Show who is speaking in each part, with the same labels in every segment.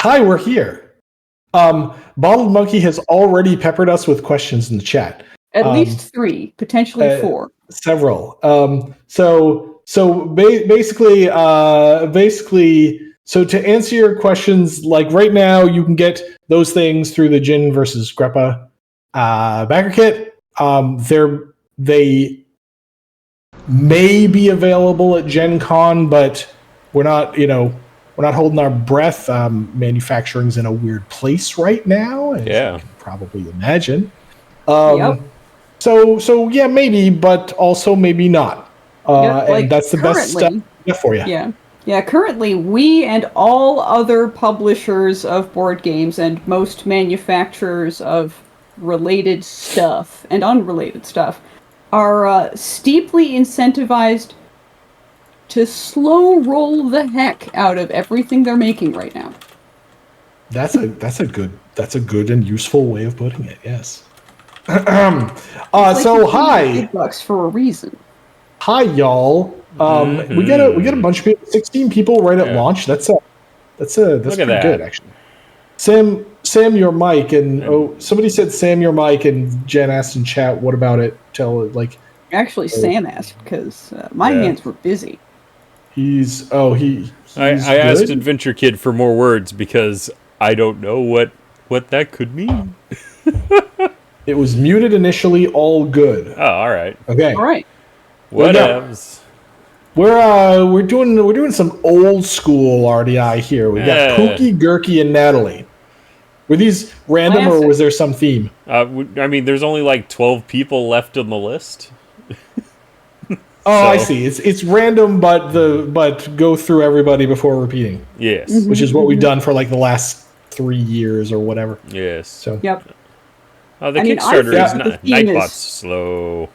Speaker 1: Hi, we're here. Bottled Monkey has already peppered us with questions in the chat.
Speaker 2: At least 3, potentially 4.
Speaker 1: Several. Basically, so to answer your questions, like right now, you can get those things through the Jin versus Greppa backer kit. They may be available at Gen Con, but we're not holding our breath. Manufacturing's in a weird place right now, as you can probably imagine.
Speaker 2: Yep.
Speaker 1: So yeah, maybe, but also maybe not. And that's the best stuff for you.
Speaker 2: Yeah. Currently, we and all other publishers of board games and most manufacturers of related stuff and unrelated stuff are steeply incentivized to slow roll the heck out of everything they're making right now.
Speaker 1: That's a good and useful way of putting it. Yes. So hi.
Speaker 2: $8 for a reason.
Speaker 1: Hi, y'all. We got a bunch of people. 16 people right at launch. That's pretty good, actually. Sam, your mic, and somebody said Sam, your mic, and Jen asked in chat, what about it?
Speaker 2: Actually, Sam asked because my hands were busy.
Speaker 1: I
Speaker 3: asked Adventure Kid for more words because I don't know what that could mean.
Speaker 1: It was muted initially. All good.
Speaker 3: Oh, all right.
Speaker 1: Okay.
Speaker 2: All right.
Speaker 3: Whatevs.
Speaker 1: We're doing some old school RDI here. We got Pookie, Gurky, and Natalie. Were these random or was there some theme?
Speaker 3: I mean, there's only like 12 people left on the list.
Speaker 1: I see. It's random, but go through everybody before repeating.
Speaker 3: Yes.
Speaker 1: Which is what we've done for like the last 3 years or whatever.
Speaker 3: Yes.
Speaker 1: So.
Speaker 2: Yep.
Speaker 3: Oh, the Kickstarter is Nightbot's slow.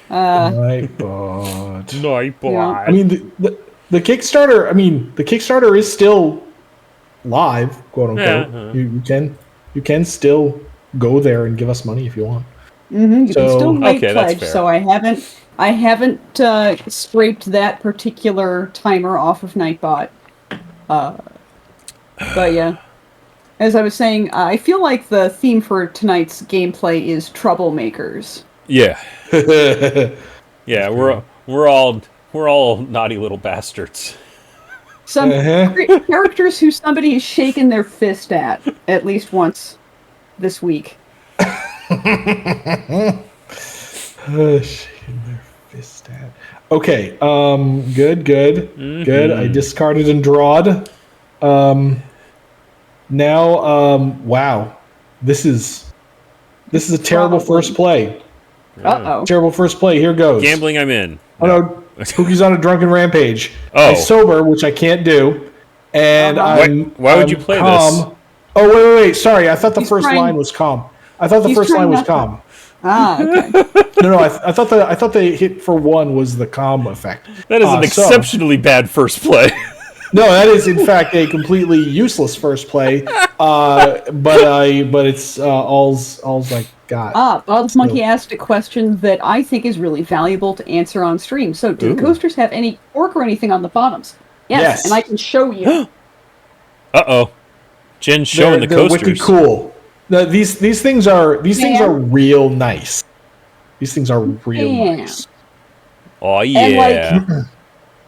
Speaker 1: Nightbot.
Speaker 3: Yeah.
Speaker 1: I mean, the Kickstarter. I mean, the Kickstarter is still live, quote unquote. You can still go there and give us money if you want.
Speaker 2: You can still make pledge. So I haven't scraped that particular timer off of Nightbot. But yeah. As I was saying, I feel like the theme for tonight's gameplay is Troublemakers.
Speaker 3: Yeah. Yeah, we're all naughty little bastards.
Speaker 2: Some characters who somebody has shaken their fist at least once this week.
Speaker 1: Shaking their fist at. Okay, good. Good. I discarded and drawed. Now, wow, this is a terrible first play.
Speaker 2: Uh-oh.
Speaker 1: Terrible first play. Here goes.
Speaker 3: Gambling, I'm in.
Speaker 1: Oh no, Pookie's on a drunken rampage.
Speaker 3: Oh.
Speaker 1: I sober, which I can't do, and
Speaker 3: why would you play
Speaker 1: calm.
Speaker 3: this?
Speaker 1: Oh wait. Sorry, I thought the first line was calm. I thought the first line was calm.
Speaker 2: Okay.
Speaker 1: No, I thought the hit for 1 was the calm effect.
Speaker 3: That is an exceptionally bad first play.
Speaker 1: No, that is in fact a completely useless first play. But it's all's I got.
Speaker 2: Bob's Monkey asked a question that I think is really valuable to answer on stream. So, do the coasters have any cork or anything on the bottoms? Yes. And I can show you.
Speaker 3: Uh-oh. Jen's showing the coasters.
Speaker 1: They're wicked cool. These things are real nice. These things are real nice.
Speaker 3: Oh yeah.
Speaker 2: And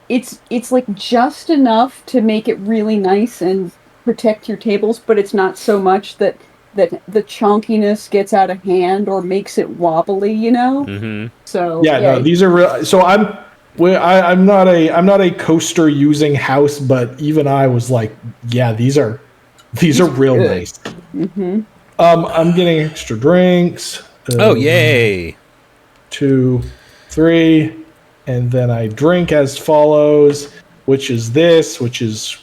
Speaker 2: it's like just enough to make it really nice and protect your tables, but it's not so much that the chunkiness gets out of hand or makes it wobbly, you know.
Speaker 3: Mm-hmm.
Speaker 2: So
Speaker 1: no, these are real. So I'm not a coaster using house, but even I was like, yeah, these are real nice.
Speaker 2: Mm-hmm.
Speaker 1: I'm getting extra drinks.
Speaker 3: Yay!
Speaker 1: 2, 3, and then I drink as follows, which is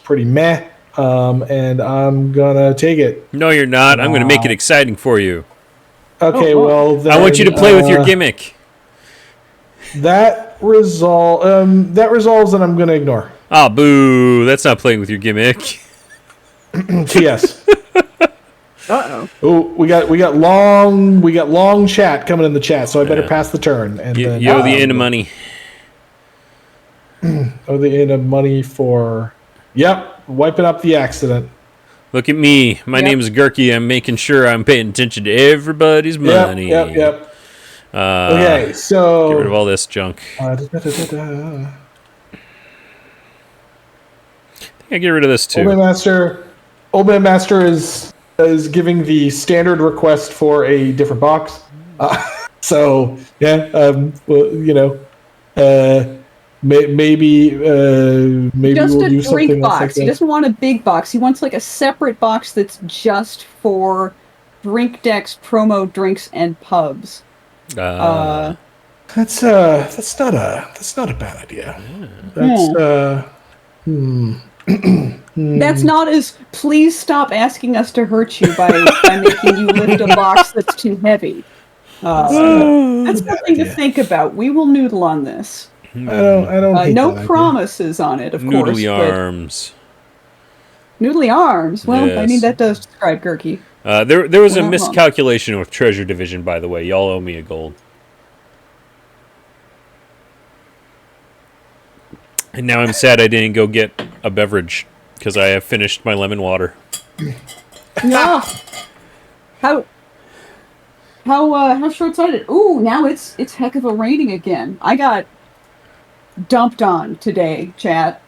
Speaker 1: pretty meh. And I'm gonna take it.
Speaker 3: No, you're not. I'm gonna make it exciting for you.
Speaker 1: Okay, well then,
Speaker 3: I want you to play with your gimmick.
Speaker 1: That resolves, and I'm gonna ignore.
Speaker 3: Ah, boo! That's not playing with your gimmick.
Speaker 1: Yes.
Speaker 2: Uh-oh.
Speaker 1: Oh, we got long chat coming in the chat, so I better pass the turn. And then,
Speaker 3: you owe the end of money.
Speaker 1: The end of money for. Yep, wiping up the accident.
Speaker 3: Look at me. My name is Gurky. I'm making sure I'm paying attention to everybody's money.
Speaker 1: Yep. Okay, so
Speaker 3: get rid of all this junk. I think I get rid of this too.
Speaker 1: Old Man Master is giving the standard request for a different box. So maybe
Speaker 2: just
Speaker 1: we'll
Speaker 2: a
Speaker 1: do
Speaker 2: drink
Speaker 1: something
Speaker 2: box.
Speaker 1: like
Speaker 2: He doesn't want a big box. He wants like a separate box that's just for drink decks, promo drinks, and pubs.
Speaker 1: That's not a bad idea.
Speaker 2: That's not as. Please stop asking us to hurt you by making you lift a box that's too heavy. That's something to think about. We will noodle on this.
Speaker 1: I don't. Hate
Speaker 2: no
Speaker 1: that
Speaker 2: promises on it, of course.
Speaker 3: Noodly arms.
Speaker 2: Noodly arms. Well,
Speaker 3: yes.
Speaker 2: I mean that does describe Gurky.
Speaker 3: There was a miscalculation with Treasure Division, by the way. Y'all owe me a gold. And now I'm sad I didn't go get a beverage because I have finished my lemon water.
Speaker 2: No. How short-sighted. Ooh, now it's heck of a raining again. I got dumped on today, chat.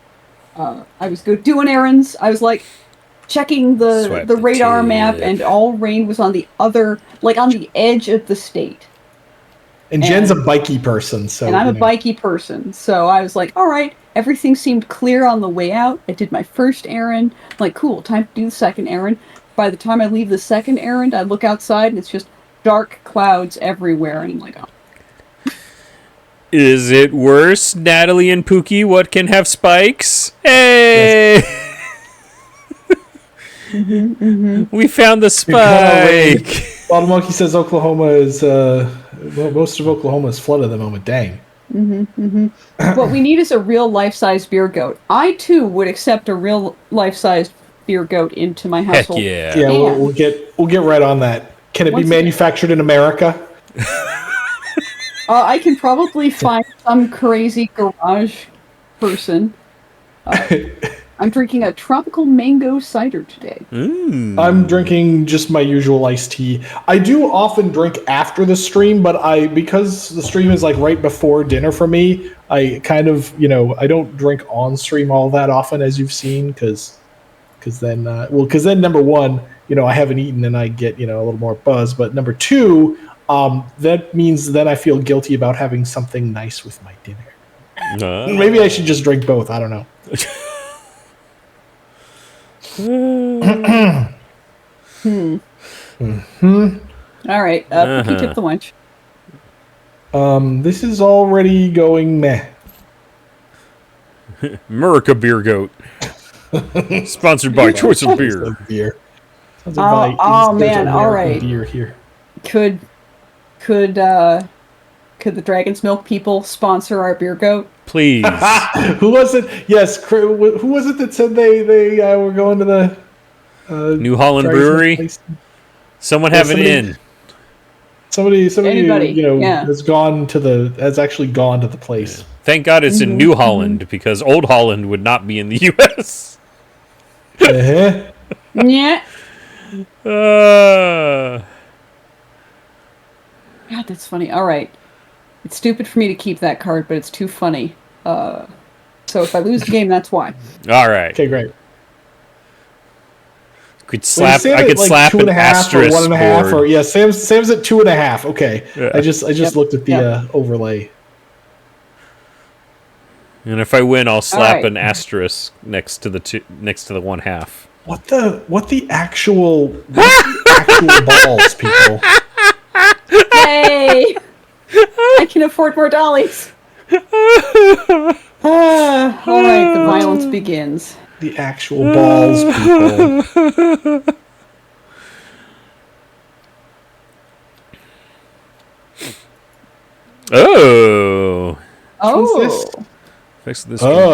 Speaker 2: I was doing errands. I was like checking the radar map, and all rain was on the other, like on the edge of the state.
Speaker 1: And Jen's a bikey person, so.
Speaker 2: And I'm a bikey person, so I was like, all right, everything seemed clear on the way out. I did my first errand. I'm like, cool, time to do the second errand. By the time I leave the second errand, I look outside and it's just dark clouds everywhere, and I'm like, oh.
Speaker 3: Is it worse, Natalie and Pookie? What can have spikes? Hey! Yes. We found the spike!
Speaker 1: Bottle Monkey says Oklahoma is, most of Oklahoma is flooded at the moment. Dang.
Speaker 2: What we need is a real life-size beer goat. I, too, would accept a real life-size beer goat into my household.
Speaker 3: Heck yeah.
Speaker 1: Yeah, we'll get right on that. Can it be manufactured in America?
Speaker 2: I can probably find some crazy garage person. I'm drinking a tropical mango cider today.
Speaker 1: I'm drinking just my usual iced tea. I do often drink after the stream, but because the stream is like right before dinner for me, I kind of, I don't drink on stream all that often, as you've seen, because then number one, I haven't eaten and I get, a little more buzz. But number two, that means then I feel guilty about having something nice with my dinner. Maybe I should just drink both. I don't know.
Speaker 2: All right. Pookie tip the wench.
Speaker 1: This is already going meh.
Speaker 3: America Beer Goat. Sponsored by Choice of Beer.
Speaker 2: Oh man! All right.
Speaker 1: Beer here.
Speaker 2: Could the Dragon's Milk people sponsor our beer goat?
Speaker 3: Please.
Speaker 1: Who was it? Yes, who was it that said they were going to the
Speaker 3: New Holland Brewery? Someone have it in.
Speaker 1: Somebody
Speaker 2: Anybody,
Speaker 1: has actually gone to the place.
Speaker 3: Yeah. Thank God it's in New Holland, because Old Holland would not be in the U.S.
Speaker 2: Yeah. God, that's funny. All right. It's stupid for me to keep that card, but it's too funny. So if I lose the game, that's why.
Speaker 3: All right.
Speaker 1: Okay, great.
Speaker 3: I could slap an asterisk
Speaker 1: or 1.5 or yeah. Sam's at 2.5. Okay.
Speaker 3: Yeah.
Speaker 1: I just looked at the overlay.
Speaker 3: And if I win, I'll slap an asterisk next to the 1/2.
Speaker 1: What the actual balls, people?
Speaker 2: Yay! I can afford more dollies. All right, the violence begins.
Speaker 1: The actual balls, people.
Speaker 3: Oh.
Speaker 1: I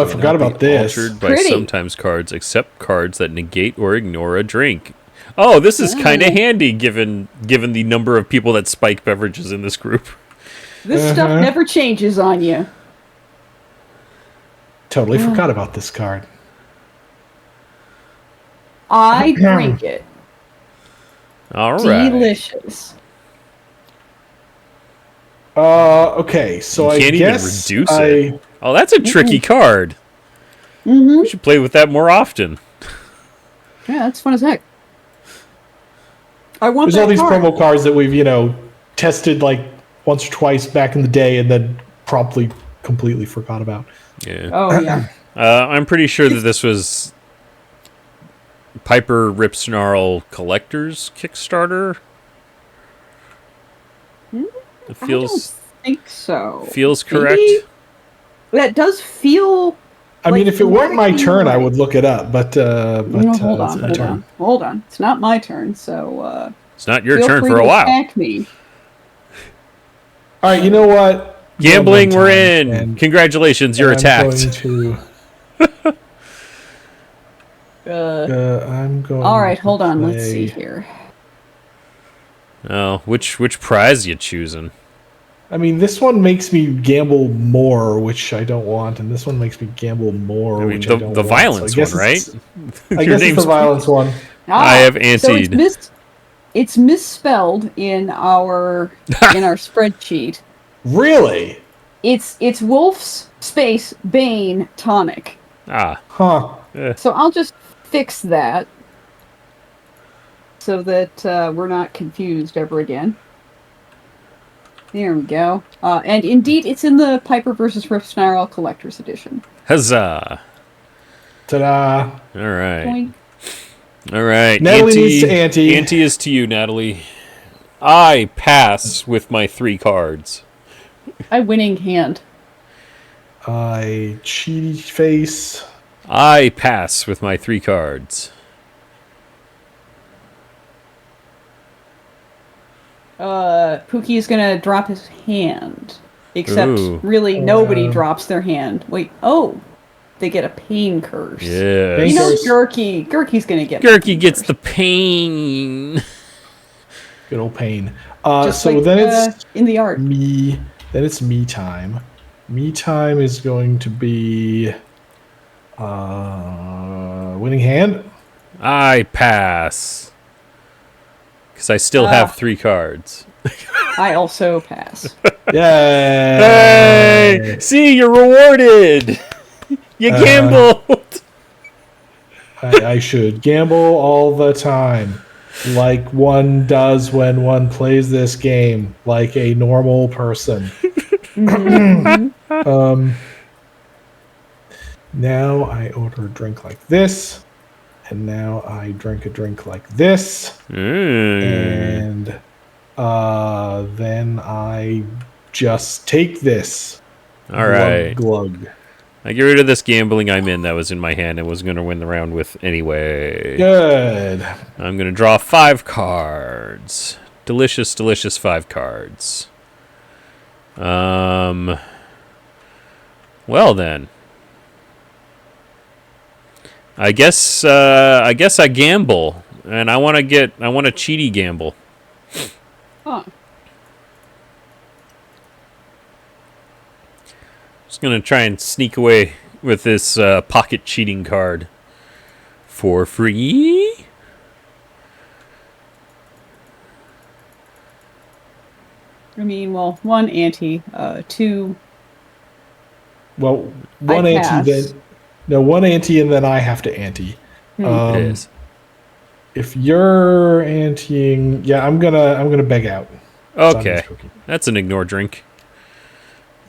Speaker 1: forgot about this.
Speaker 3: Altered by sometimes cards, except cards that negate or ignore a drink. Oh, this is kind of handy given the number of people that spike beverages in this group.
Speaker 2: This stuff never changes on you.
Speaker 1: Totally forgot about this card.
Speaker 2: I drink it.
Speaker 3: All right.
Speaker 2: Delicious.
Speaker 1: Okay, so
Speaker 3: You can't
Speaker 1: I
Speaker 3: even
Speaker 1: guess
Speaker 3: reduce it. Oh, that's a tricky card.
Speaker 2: Mm-hmm.
Speaker 3: We should play with that more often.
Speaker 2: Yeah, that's fun as heck. I want
Speaker 1: There's
Speaker 2: that
Speaker 1: all these
Speaker 2: card.
Speaker 1: promo cards that we've, tested like once or twice back in the day and then promptly completely forgot about.
Speaker 3: Yeah.
Speaker 2: Oh, yeah.
Speaker 3: I'm pretty sure that this was Piper Rip Snarl Collector's Kickstarter. It feels
Speaker 2: I don't think so.
Speaker 3: feels correct.
Speaker 2: Maybe? That does feel.
Speaker 1: I mean, if it weren't my turn, I
Speaker 2: right.
Speaker 1: would look it up. But
Speaker 2: No, hold
Speaker 1: it's
Speaker 2: on,
Speaker 1: my
Speaker 2: hold
Speaker 1: turn.
Speaker 2: on, hold on. It's not my turn, so
Speaker 3: It's not your
Speaker 2: feel
Speaker 3: turn
Speaker 2: free
Speaker 3: for a
Speaker 2: to
Speaker 3: while.
Speaker 2: attack me.
Speaker 1: All right, you know what?
Speaker 3: Gambling,
Speaker 1: One
Speaker 3: we're
Speaker 1: time,
Speaker 3: in.
Speaker 1: and-
Speaker 3: Congratulations, you're
Speaker 1: and
Speaker 3: attacked.
Speaker 1: I'm going.
Speaker 2: All right,
Speaker 1: to
Speaker 2: hold on.
Speaker 1: play-
Speaker 2: Let's see here.
Speaker 3: Oh, which prize you choosing?
Speaker 1: I mean, this one makes me gamble more, which I don't want, and this one makes me gamble more,
Speaker 3: I mean,
Speaker 1: which
Speaker 3: the
Speaker 1: I don't want.
Speaker 3: violence
Speaker 1: So I guess
Speaker 3: one, right?
Speaker 1: I guess it's the violence one.
Speaker 3: I have
Speaker 2: So
Speaker 3: antied.
Speaker 2: it's misspelled in our spreadsheet.
Speaker 1: Really?
Speaker 2: It's Wolf's space Bane tonic.
Speaker 3: Ah.
Speaker 1: Huh.
Speaker 2: So I'll just fix that so that we're not confused ever again. There we go. And indeed, it's in the Piper vs. Rip Snarl Collector's Edition.
Speaker 3: Huzzah.
Speaker 1: Ta-da.
Speaker 3: All right.
Speaker 2: Boink.
Speaker 3: All right.
Speaker 1: Natalie needs to ante.
Speaker 3: Ante is to you, Natalie. I pass with my 3 cards.
Speaker 2: I winning hand.
Speaker 1: I cheaty face.
Speaker 3: I pass with my 3 cards.
Speaker 2: Pookie is gonna drop his hand. Except,
Speaker 3: Ooh.
Speaker 2: really, nobody drops their hand. Wait, they get a pain curse.
Speaker 3: Yeah.
Speaker 1: Pain
Speaker 2: You know,
Speaker 1: curse.
Speaker 2: Gurky's gonna get
Speaker 3: Gurky gets the pain.
Speaker 1: Good old pain.
Speaker 2: Just
Speaker 1: so
Speaker 2: like,
Speaker 1: then it's
Speaker 2: in the art.
Speaker 1: me. Then it's me time. Me time is going to be winning hand.
Speaker 3: I pass. Because I still have 3 cards.
Speaker 2: I also pass.
Speaker 1: Yay!
Speaker 3: Hey! See, you're rewarded! You gambled!
Speaker 1: I should gamble all the time, like one does when one plays this game, like a normal person. Now I order a drink like this, and now I drink a drink like this, and then I just take this.
Speaker 3: All right.
Speaker 1: Glug.
Speaker 3: I get rid of this gambling I'm in that was in my hand and was going to win the round with anyway.
Speaker 1: Good.
Speaker 3: I'm going to draw 5 cards. Delicious, delicious 5 cards. Well then. I guess I gamble, and I want a cheaty gamble.
Speaker 2: Huh.
Speaker 3: Just gonna try and sneak away with this pocket cheating card for free.
Speaker 2: I mean, well, 1 ante, 2.
Speaker 1: Well, one
Speaker 2: I
Speaker 1: ante,
Speaker 2: pass.
Speaker 1: then no, one ante, and then I have to ante.
Speaker 3: It is.
Speaker 1: If you're anteing, yeah, I'm gonna beg out.
Speaker 3: Okay, that's an ignore drink.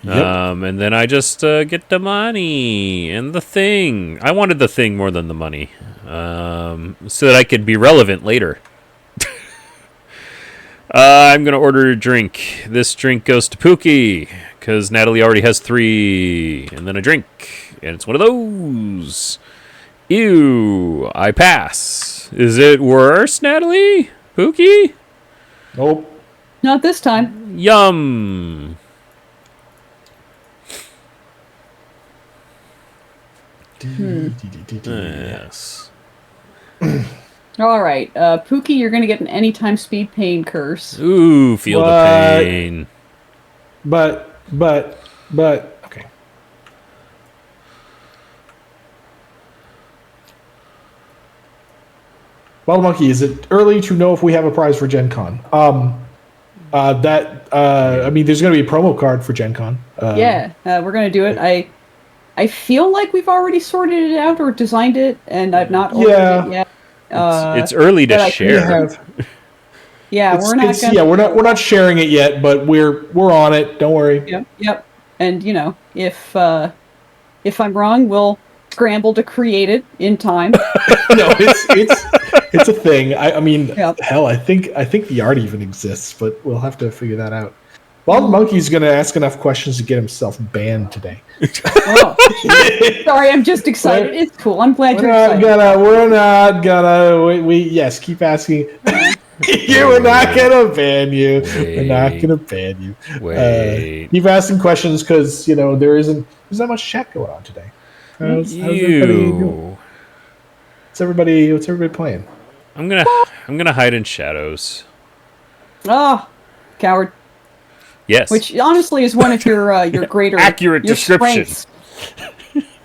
Speaker 1: Yep.
Speaker 3: And then I just get the money and the thing. I wanted the thing more than the money, so that I could be relevant later. I'm gonna order a drink. This drink goes to Pookie because Natalie already has 3, and then a drink, and it's one of those. Ew! I pass. Is it worse, Natalie? Pookie?
Speaker 1: Nope.
Speaker 2: Not this time.
Speaker 3: Yum. Yes.
Speaker 2: All right, Pookie, you're gonna get an anytime speed pain curse.
Speaker 3: Ooh, feel the pain.
Speaker 1: But okay. Wild Monkey, is it early to know if we have a prize for Gen Con? I mean, there's going to be a promo card for Gen Con.
Speaker 2: We're going to do it. I feel like we've already sorted it out or designed it, and I've not ordered it yet.
Speaker 3: It's early to share.
Speaker 2: We're not.
Speaker 1: We're not sharing it yet, but we're on it. Don't worry.
Speaker 2: Yep. And if I'm wrong, we'll scramble to create it in time.
Speaker 1: No, it's a thing. I mean, hell, I think the art even exists, but we'll have to figure that out. Wild Monkey's going to ask enough questions to get himself banned today.
Speaker 2: Oh, sorry, I'm just excited. It's cool. I'm glad you're excited.
Speaker 1: We're not gonna. Yes, keep asking. We're not gonna ban you. We're not gonna ban you. Keep asking questions because there's not much chat going on today. How's everybody doing? What's everybody playing?
Speaker 3: I'm gonna hide in shadows.
Speaker 2: Oh, coward.
Speaker 3: Yes.
Speaker 2: Which honestly is one of your greater
Speaker 3: accurate description.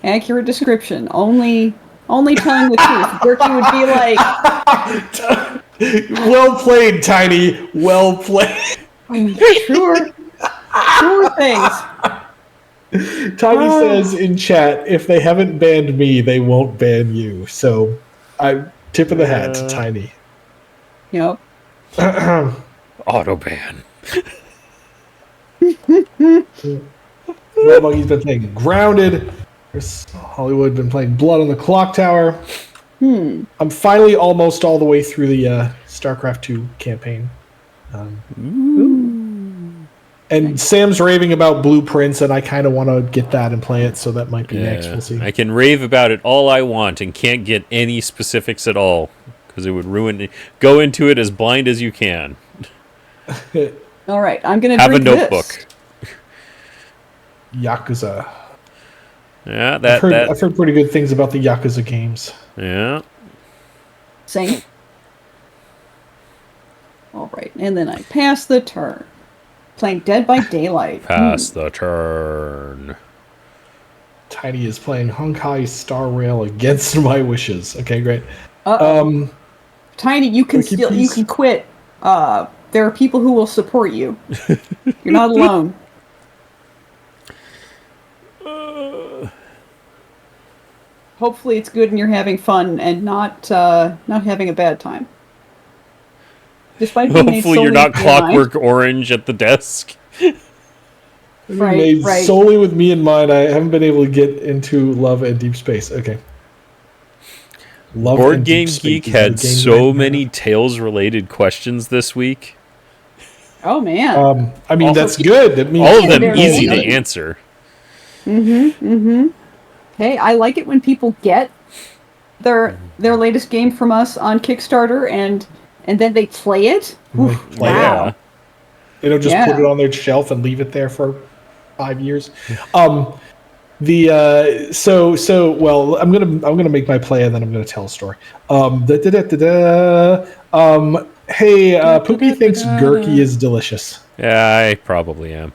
Speaker 2: Accurate description. Only telling the truth. Gertie would be like,
Speaker 1: well played, Tiny. Well played.
Speaker 2: Sure things.
Speaker 1: Tiny says in chat, if they haven't banned me, they won't ban you. So, I tip of the hat to Tiny.
Speaker 2: Yep.
Speaker 3: Auto ban.
Speaker 1: Well, he's been playing Grounded. There's Hollywood been playing Blood on the Clock Tower. I'm finally almost all the way through the StarCraft 2 campaign. And Sam's raving about Blueprints, and I kind of want to get that and play it, so that might be next. We'll see.
Speaker 3: I can rave about it all I want and can't get any specifics at all because it would ruin it. Go into it as blind as you can.
Speaker 2: All right, I'm going to
Speaker 3: have a notebook.
Speaker 1: Yakuza.
Speaker 3: Yeah,
Speaker 1: I've heard pretty good things about the Yakuza games.
Speaker 3: Yeah.
Speaker 2: Same. All right, and then I pass the turn. Playing Dead by Daylight.
Speaker 3: Pass the turn.
Speaker 1: Tiny is playing Honkai Star Rail against my wishes. Okay, great.
Speaker 2: Tiny, you can quit. There are people who will support you. You're not alone. Hopefully it's good and you're having fun and not having a bad time. Despite being
Speaker 3: hopefully you're not Clockwork Orange at the desk.
Speaker 1: Right. Solely with me in mind, I haven't been able to get into Love and Deep Space. Okay.
Speaker 3: Board Game Geek had so many Tales-related questions this week.
Speaker 2: Oh, man.
Speaker 1: I mean, that's good. That means
Speaker 3: all of them easy to answer.
Speaker 2: Hey, I like it when people get their latest game from us on Kickstarter and then they play it. Oof, wow.
Speaker 1: They don't just put it on their shelf and leave it there for 5 years. Well, I'm gonna make my play and then I'm gonna tell a story. Hey, Poopy thinks Gurky is delicious.
Speaker 3: Yeah, I probably am.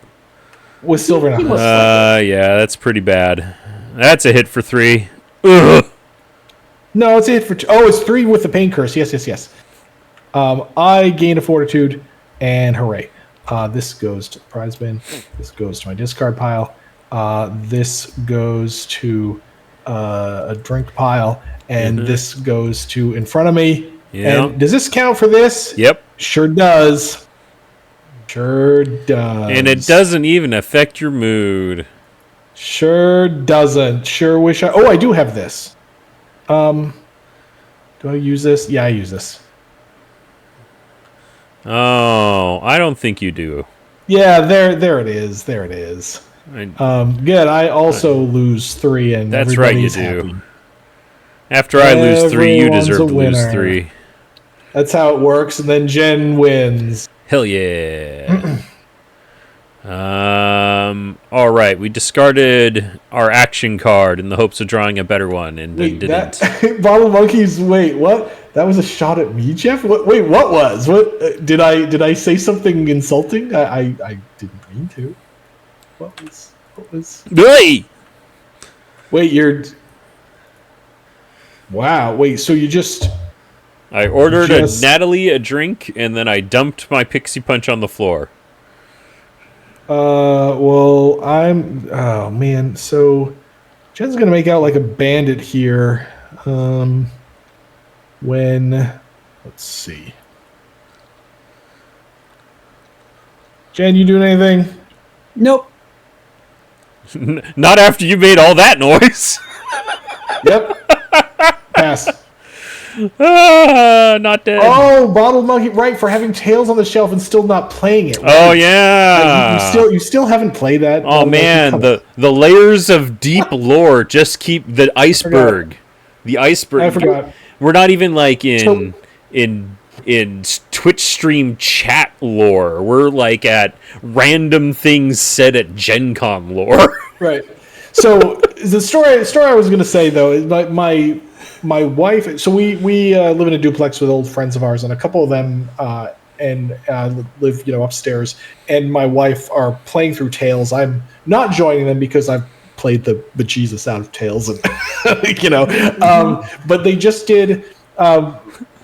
Speaker 1: With silver knuckles.
Speaker 3: Yeah, that's pretty bad. That's a hit for 3. Ugh.
Speaker 1: No, it's a hit for 2. Oh, it's 3 with the pain curse. Yes. I gain a fortitude, and hooray. This goes to the prize bin. This goes to my discard pile. This goes to a drink pile, and this goes to in front of me. Yeah. And does this count for this?
Speaker 3: Yep.
Speaker 1: Sure does. Sure does.
Speaker 3: And it doesn't even affect your mood.
Speaker 1: Sure doesn't. Sure wish I... Oh, I do have this. Do I use this? Yeah, I use this.
Speaker 3: Oh, I don't think you do.
Speaker 1: Yeah, there it is. There it is. Good. I also lose 3, and
Speaker 3: that's right, you do.
Speaker 1: Happy.
Speaker 3: After I lose 3, you deserve to lose 3.
Speaker 1: That's how it works, and then Jen wins.
Speaker 3: Hell yeah. All right, we discarded our action card in the hopes of drawing a better one, and then didn't.
Speaker 1: Bottle Monkeys. Wait, what? That was a shot at me, Jeff. What was? What did I say something insulting? I didn't mean to. What was?
Speaker 3: Hey!
Speaker 1: Wait, you're. Wow. Wait. So you just.
Speaker 3: I ordered Natalie a drink, and then I dumped my Pixie Punch on the floor.
Speaker 1: Well, oh man, so Jen's gonna make out like a bandit here. Let's see. Jen, you doing anything?
Speaker 2: Nope.
Speaker 3: Not after you made all that noise.
Speaker 1: Yep. Pass.
Speaker 3: Not dead.
Speaker 1: Oh, Bottle Monkey, right, for having Tales on the shelf and still not playing it. Right?
Speaker 3: Oh yeah.
Speaker 1: You still haven't played that.
Speaker 3: Oh man, the layers of deep lore just keep the iceberg. The iceberg.
Speaker 1: I forgot.
Speaker 3: We're not even like in Twitch stream chat lore. We're like at random things said at Gen Con lore.
Speaker 1: Right. So the story I was going to say though is my wife. So we live in a duplex with old friends of ours, and a couple of them live upstairs. And my wife are playing through Tales. I'm not joining them because I've played the bejesus out of Tales, and but they just did.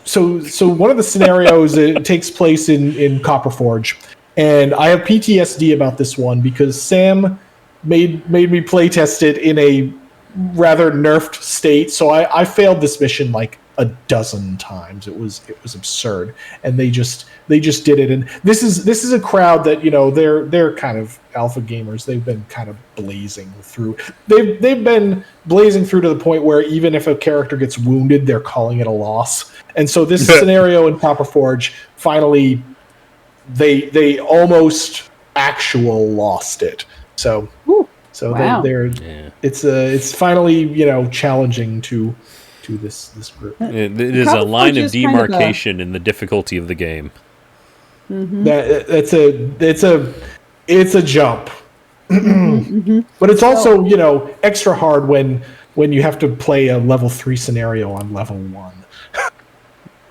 Speaker 1: So one of the scenarios it takes place in Copperforge, and I have PTSD about this one because Sam made me play test it in a rather nerfed state. So I failed this mission like a dozen times. It was absurd, and they just did it. And this is a crowd that they're kind of alpha gamers. They've been kind of blazing through. They've been blazing through to the point where even if a character gets wounded, they're calling it a loss. And so this scenario in Copperforge, finally, they almost lost it. So
Speaker 2: wow.
Speaker 1: It's finally challenging to this group.
Speaker 3: It is a line of demarcation in the difficulty of the game.
Speaker 2: Mm-hmm.
Speaker 1: It's a jump, mm-hmm. But it's also extra hard when you have to play a level 3 scenario on level 1.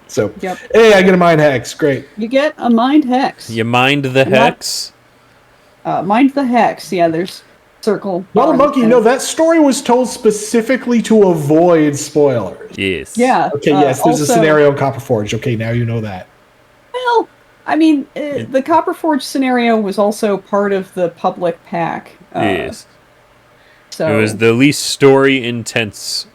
Speaker 1: So hey, I get a mind hex. Great.
Speaker 2: You get a mind hex.
Speaker 3: You mind the hex?
Speaker 2: Mind the hex. Yeah, there's circle.
Speaker 1: Bottle Monkey, that story was told specifically to avoid spoilers.
Speaker 3: Yes.
Speaker 2: Yeah.
Speaker 1: Okay, yes, there's a scenario in Copperforge. Okay, now you know that.
Speaker 2: Well, I mean, the Copperforge scenario was also part of the public pack.
Speaker 3: Yes.
Speaker 2: So
Speaker 3: it was the least story intense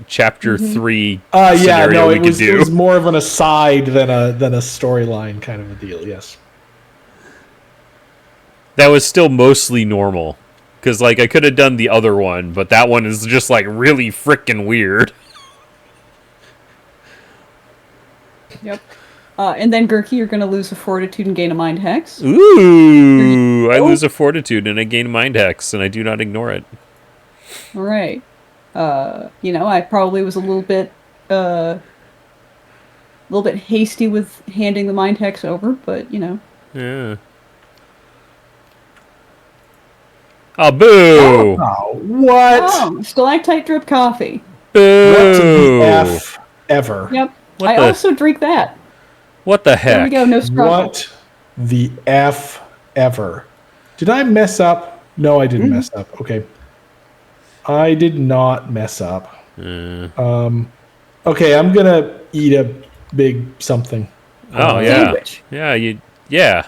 Speaker 3: chapter 3 scenario we could do.
Speaker 1: It was more of an aside than a storyline kind of a deal, yes.
Speaker 3: That was still mostly normal. Because, I could have done the other one, but that one is just, really freaking weird.
Speaker 2: Yep. And then, Gurky, you're going to lose a fortitude and gain a mind hex.
Speaker 3: Ooh! I lose a fortitude and I gain a mind hex, and I do not ignore it.
Speaker 2: All right. I probably was a little bit hasty with handing the mind hex over, but,
Speaker 3: Yeah. Oh, boo!
Speaker 1: Oh, what?
Speaker 2: Oh, stalactite drip coffee.
Speaker 3: Boo!
Speaker 1: What the F ever?
Speaker 2: Yep. I also drink that.
Speaker 3: What the heck?
Speaker 2: There we go, no struggle.
Speaker 1: What the F ever? Did I mess up? No, I didn't mess up. Okay. I did not mess up. Okay, I'm gonna eat a big something.
Speaker 3: Oh, yeah.
Speaker 2: Sandwich.
Speaker 3: Yeah.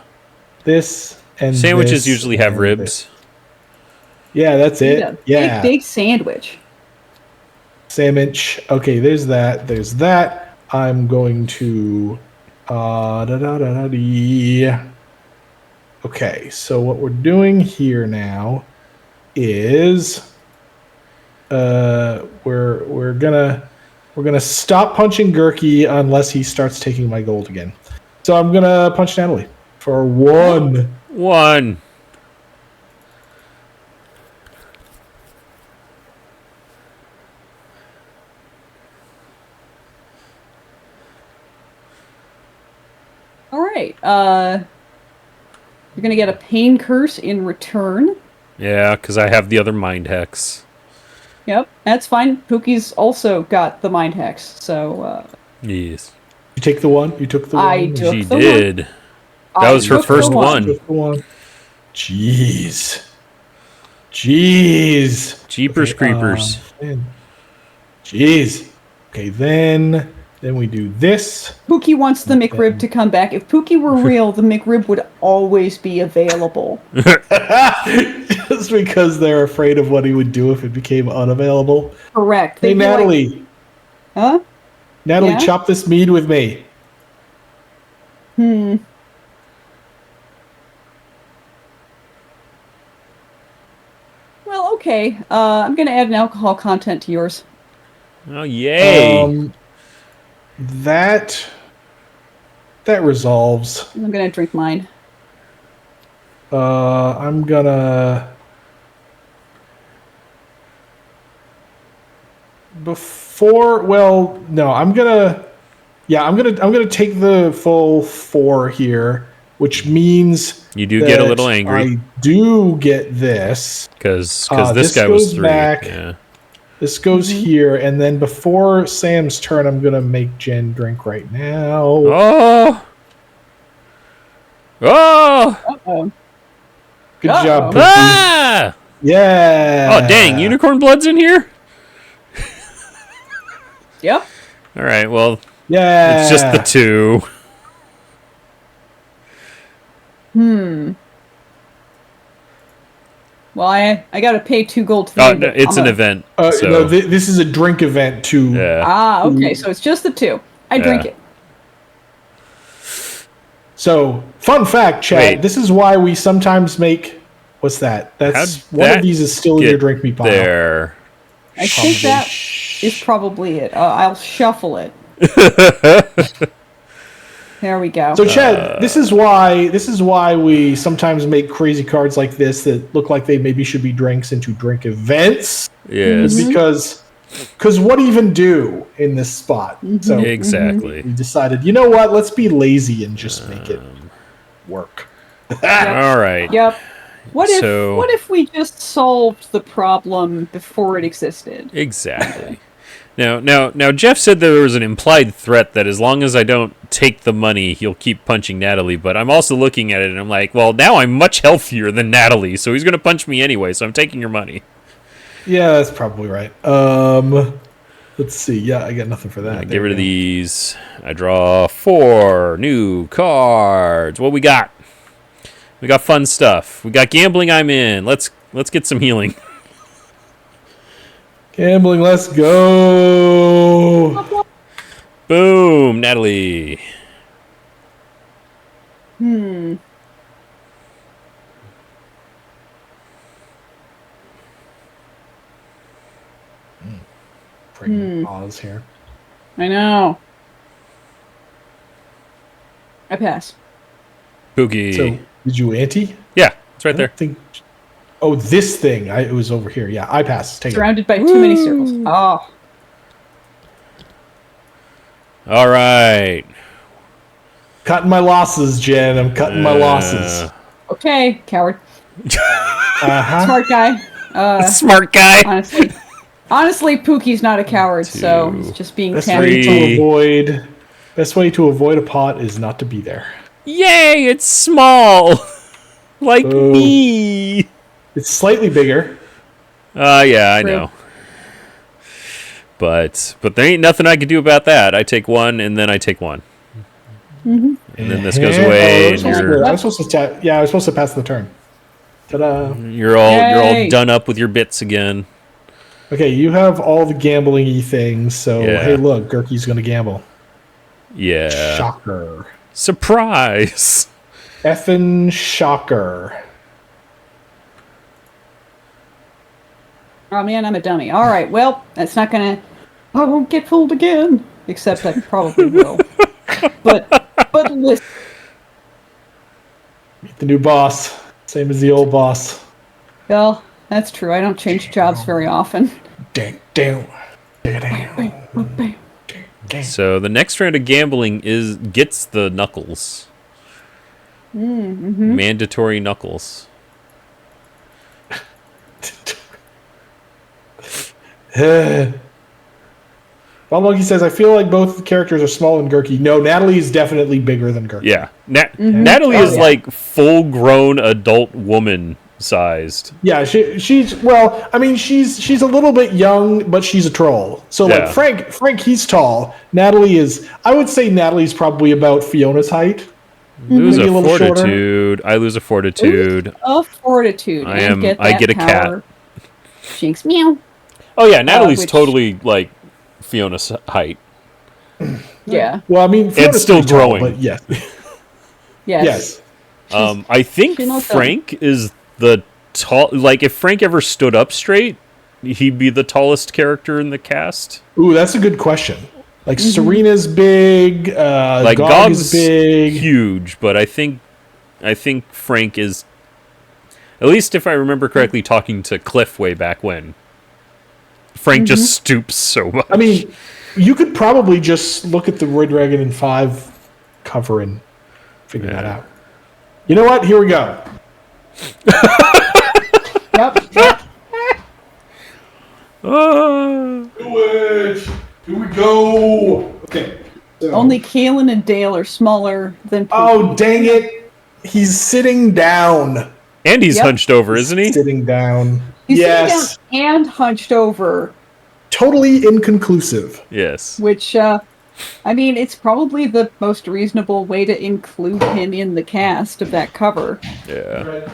Speaker 1: This and
Speaker 3: sandwiches
Speaker 1: this
Speaker 3: usually have
Speaker 1: and
Speaker 3: ribs.
Speaker 1: This. Yeah, that's it. Yeah.
Speaker 2: Big sandwich.
Speaker 1: Sandwich. Okay, there's that. There's that. I'm going to Okay, so what we're doing here now is we're gonna stop punching Gurky unless he starts taking my gold again. So I'm gonna punch Natalie for 1.
Speaker 3: 1.
Speaker 2: All right. You're gonna get a pain curse in return.
Speaker 3: Yeah, because I have the other mind hex.
Speaker 2: Yep, that's fine. Pookie's also got the mind hex, so.
Speaker 3: Yes.
Speaker 1: You take the 1. You took the 1.
Speaker 2: I took
Speaker 3: She
Speaker 2: the
Speaker 3: did.
Speaker 2: One.
Speaker 3: That was her first one.
Speaker 1: Jeez.
Speaker 3: Jeepers creepers.
Speaker 1: Jeez. Okay, then Then we do this.
Speaker 2: Pookie wants the McRib to come back. If Pookie were real, the McRib would always be available.
Speaker 1: Just because they're afraid of what he would do if it became unavailable.
Speaker 2: Correct.
Speaker 1: Hey, Natalie.
Speaker 2: Huh?
Speaker 1: Natalie, chop this mead with me.
Speaker 2: Well, okay. I'm going to add an alcohol content to yours.
Speaker 3: Oh, yay.
Speaker 1: That resolves.
Speaker 2: I'm going to drink mine.
Speaker 1: I'm gonna I'm gonna take the full 4 here, which means
Speaker 3: you do get a little angry.
Speaker 1: I do get this
Speaker 3: because this guy was 3.
Speaker 1: Back.
Speaker 3: Yeah.
Speaker 1: This goes here, and then before Sam's turn, I'm gonna make Jen drink right now.
Speaker 3: Oh!
Speaker 2: Uh-oh.
Speaker 1: Good job, Pookie.
Speaker 3: Ah!
Speaker 1: Yeah.
Speaker 3: Oh, dang. Unicorn blood's in here?
Speaker 2: Yep.
Speaker 3: All right, well,
Speaker 1: yeah.
Speaker 3: it's just the 2.
Speaker 2: Well, I got to pay 2 gold to
Speaker 3: Oh, no, it's an event. So.
Speaker 1: No, this is a drink event too.
Speaker 3: Yeah.
Speaker 2: Okay, so it's just the 2. I drink it.
Speaker 1: So, fun fact, Chad.
Speaker 3: Wait.
Speaker 1: This is why we sometimes make. What's that? One of these is still in your drink me pile.
Speaker 3: There.
Speaker 2: I think that is probably it. I'll shuffle it. There we go.
Speaker 1: So, Chad, this is why we sometimes make crazy cards like this that look like they maybe should be drinks into drink events.
Speaker 3: Yes.
Speaker 1: Because what even do in this spot? So
Speaker 3: exactly.
Speaker 1: we decided, you know what? Let's be lazy and just make it work.
Speaker 3: All right.
Speaker 2: Yep. What if we just solved the problem before it existed?
Speaker 3: Exactly. Now, Jeff said there was an implied threat that as long as I don't take the money, he'll keep punching Natalie. But I'm also looking at it and I'm like, well, now I'm much healthier than Natalie, so he's going to punch me anyway. So I'm taking your money.
Speaker 1: Yeah, that's probably right. Let's see. Yeah, I got nothing for that.
Speaker 3: Get rid of these. I draw 4 new cards. What we got? We got fun stuff. We got gambling. I'm in. Let's get some healing.
Speaker 1: Gambling. Let's go.
Speaker 3: Boom, Natalie.
Speaker 1: Pause here.
Speaker 2: I know. I pass.
Speaker 3: Pookie.
Speaker 1: So, did you ante?
Speaker 3: Yeah, it's right there.
Speaker 1: Oh, this thing. It was over here. Yeah, I pass. Take
Speaker 2: Surrounded by too many circles. Oh.
Speaker 3: All right.
Speaker 1: Cutting my losses, Jen. I'm cutting my losses.
Speaker 2: Okay, coward.
Speaker 1: Uh-huh.
Speaker 2: Smart guy.
Speaker 3: Smart guy.
Speaker 2: Honestly, Pookie's not a coward, so he's just being
Speaker 1: Best
Speaker 2: candid.
Speaker 1: way to avoid a pot is not to be there.
Speaker 3: Yay, it's small. Like me.
Speaker 1: It's slightly bigger.
Speaker 3: Yeah, I know. But there ain't nothing I can do about that. I take 1, and then I take 1. And then this goes away.
Speaker 1: I was supposed to pass the turn. Ta-da!
Speaker 3: You're all done up with your bits again.
Speaker 1: Okay, you have all the gambling-y things. So hey, look, Gurky's gonna gamble.
Speaker 3: Yeah.
Speaker 1: Shocker.
Speaker 3: Surprise.
Speaker 1: Effin' shocker.
Speaker 2: Oh man, I'm a dummy. All right, well, that's not gonna. I won't get fooled again. Except I probably will. but listen.
Speaker 1: Meet the new boss. Same as the old boss.
Speaker 2: Well, that's true. I don't change jobs very often.
Speaker 3: So the next round of gambling gets the knuckles. Mandatory knuckles.
Speaker 1: Bob Monkey says, I feel like both characters are small and Gurky. No, Natalie is definitely bigger than Gurky.
Speaker 3: Yeah. Natalie is like full-grown adult woman sized.
Speaker 1: Yeah, she's a little bit young, but she's a troll. So like Frank, he's tall. I would say Natalie's probably about Fiona's height.
Speaker 3: Lose a fortitude. I lose a fortitude.
Speaker 2: A fortitude.
Speaker 3: I get a cat.
Speaker 2: Jinx, meow.
Speaker 3: Oh yeah, Natalie's totally like Fiona's height.
Speaker 2: Yeah.
Speaker 1: Well, I mean, Fiona's
Speaker 3: it's still growing.
Speaker 1: Tall, but yes.
Speaker 2: Yes.
Speaker 3: I think Frank is the tall. Like, if Frank ever stood up straight, he'd be the tallest character in the cast.
Speaker 1: Ooh, that's a good question. Like Serena's big, like Gog is big,
Speaker 3: huge, but I think Frank is, at least if I remember correctly, talking to Cliff way back when. Frank just stoops so much.
Speaker 1: I mean, you could probably just look at the Red Dragon and 5 cover and figure that out. You know what? Here we go.
Speaker 2: Yep.
Speaker 1: Do it. Here we go. Okay. So.
Speaker 2: Only Kaelin and Dale are smaller than Pookie.
Speaker 1: Oh, dang it. He's sitting down.
Speaker 3: And he's hunched over, isn't he?
Speaker 1: Sitting down.
Speaker 2: He's sitting down and hunched over.
Speaker 1: Totally inconclusive.
Speaker 3: Yes.
Speaker 2: Which, I mean, it's probably the most reasonable way to include him in the cast of that cover.
Speaker 3: Yeah.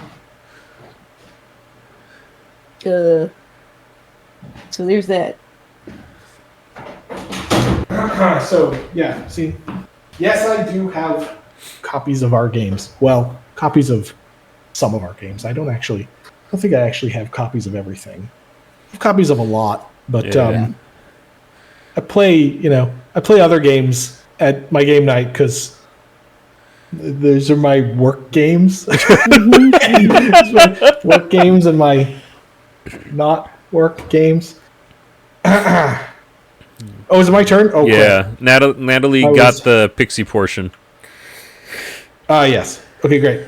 Speaker 2: So there's that.
Speaker 1: So, yeah, see. Yes, I do have copies of our games. Well, copies of some of our games. I don't think I actually have copies of everything. I have copies of a lot, but I play other games at my game night because those are my work games. My work games and my not work games. Oh, is it my turn? Oh,
Speaker 3: yeah. Natalie got the pixie portion.
Speaker 1: Yes. Okay, great.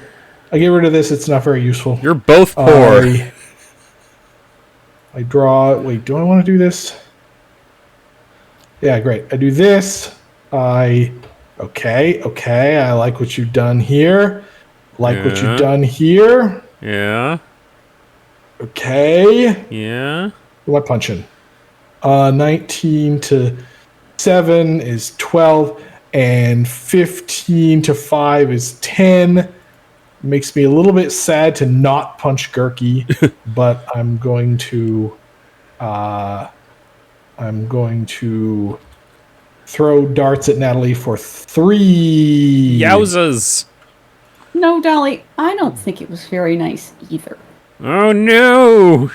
Speaker 1: I get rid of this. It's not very useful.
Speaker 3: You're both poor.
Speaker 1: I draw. Wait, do I want to do this? Yeah, great. I do this. Okay. I like what you've done here. What you've done here.
Speaker 3: Yeah.
Speaker 1: Okay.
Speaker 3: Yeah.
Speaker 1: What am I punching? 19 to 7 is 12, and 15 to 5 is 10. Makes me a little bit sad to not punch Gurky, but I'm going to throw darts at Natalie for 3.
Speaker 3: Yowzas.
Speaker 2: No, Dolly, I don't think it was very nice either.
Speaker 3: Oh no.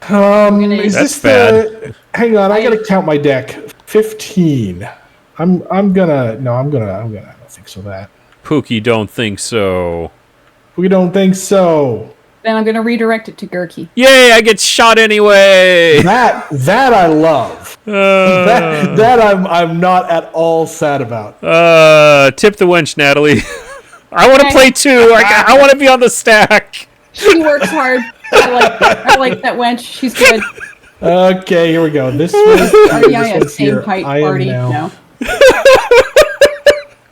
Speaker 1: Is
Speaker 3: That's
Speaker 1: this
Speaker 3: bad.
Speaker 1: Hang on, I gotta count my deck. 15. I don't think so. That
Speaker 3: Pookie don't think so.
Speaker 1: We don't think so.
Speaker 2: Then I'm gonna redirect it to Gurky.
Speaker 3: Yay! I get shot anyway.
Speaker 1: That I love. That I'm not at all sad about.
Speaker 3: Tip the wench, Natalie. I want to play too. I want to be on the stack.
Speaker 2: She works hard. I like that wench. She's good.
Speaker 1: Okay, here we go. This was
Speaker 2: same height party. No.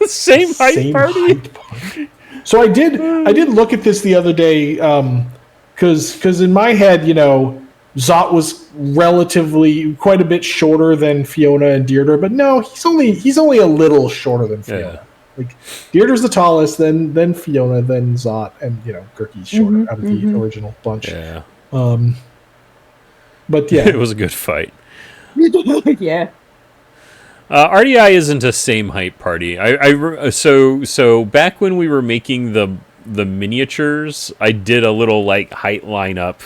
Speaker 3: Same height party.
Speaker 1: So I did look at this the other day, because in my head, Zot was relatively quite a bit shorter than Fiona and Deirdre, but no, he's only a little shorter than Fiona. Yeah. Like Deirdre's the tallest, then Fiona, then Zot, and Gurky's shorter out of the original bunch. Yeah. But yeah,
Speaker 3: it was a good fight.
Speaker 2: Yeah.
Speaker 3: RDI isn't a same height party. So back when we were making the miniatures, I did a little height lineup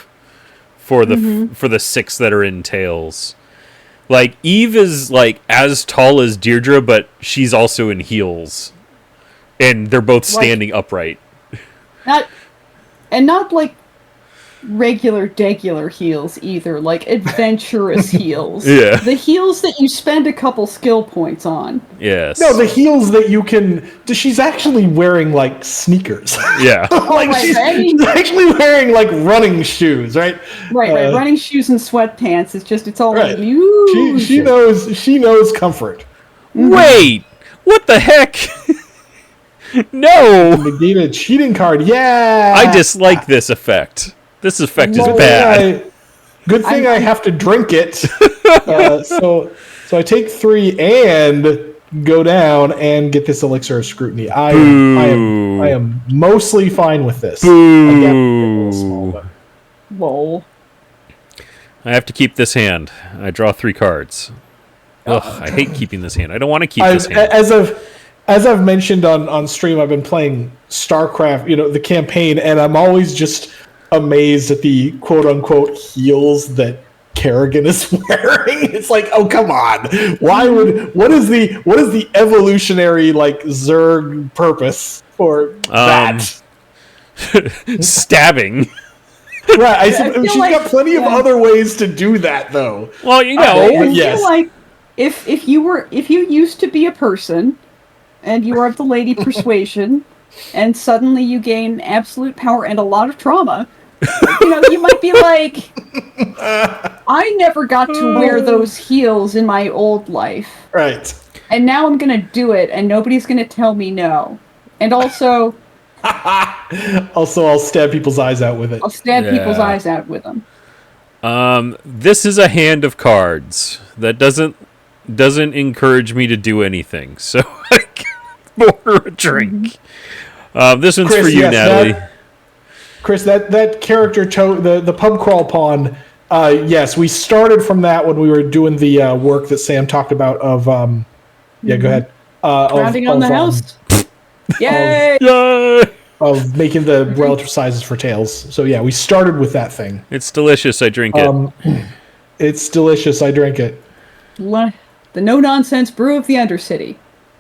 Speaker 3: for the 6 that are in Tails. Like Eve is as tall as Deirdre, but she's also in heels, and they're both standing upright. Not
Speaker 2: regular heels either, adventurous heels.
Speaker 3: Yeah.
Speaker 2: The heels that you spend a couple skill points on.
Speaker 3: Yes.
Speaker 1: No, the heels that you can... She's actually wearing, sneakers.
Speaker 3: Yeah.
Speaker 1: She's actually wearing, running shoes, right?
Speaker 2: Right. Running shoes and sweatpants. It's all
Speaker 1: right. She knows comfort.
Speaker 3: Wait! What the heck? No!
Speaker 1: Negate a cheating card. Yeah!
Speaker 3: I dislike this effect. This effect is bad.
Speaker 1: Good thing I have to drink it. So I take 3 and go down and get this elixir of scrutiny. I am mostly fine with this.
Speaker 3: Boo!
Speaker 2: Lol.
Speaker 3: I have to keep this hand. I draw 3 cards. Ugh, I hate keeping this hand. I don't want to keep this hand.
Speaker 1: As I've mentioned on stream, I've been playing StarCraft, the campaign, and I'm always just amazed at the quote-unquote heels that Kerrigan is wearing. It's like, oh, come on. What is the evolutionary, Zerg purpose for that?
Speaker 3: Stabbing.
Speaker 1: Right, she's got plenty of other ways to do that, though.
Speaker 3: Well,
Speaker 2: I feel like if you used to be a person, and you are of the lady persuasion, and suddenly you gain absolute power and a lot of trauma, you might be like, I never got to wear those heels in my old life.
Speaker 1: Right.
Speaker 2: And now I'm gonna do it, and nobody's gonna tell me no. And also...
Speaker 1: I'll stab people's eyes out with it.
Speaker 2: I'll stab people's eyes out with them.
Speaker 3: This is a hand of cards that doesn't encourage me to do anything. So I can order a drink. This one's
Speaker 1: Chris,
Speaker 3: for you, Natalie.
Speaker 1: Chris, that character, the pub crawl pawn. Yes, we started from that when we were doing the work that Sam talked about. Of go ahead.
Speaker 2: Rounding on the house. Yay!
Speaker 3: Yay!
Speaker 1: Of making the relative sizes for tails. So yeah, we started with that thing.
Speaker 3: It's delicious. I drink it.
Speaker 1: It's delicious. I drink it.
Speaker 2: The no-nonsense brew of the Undercity.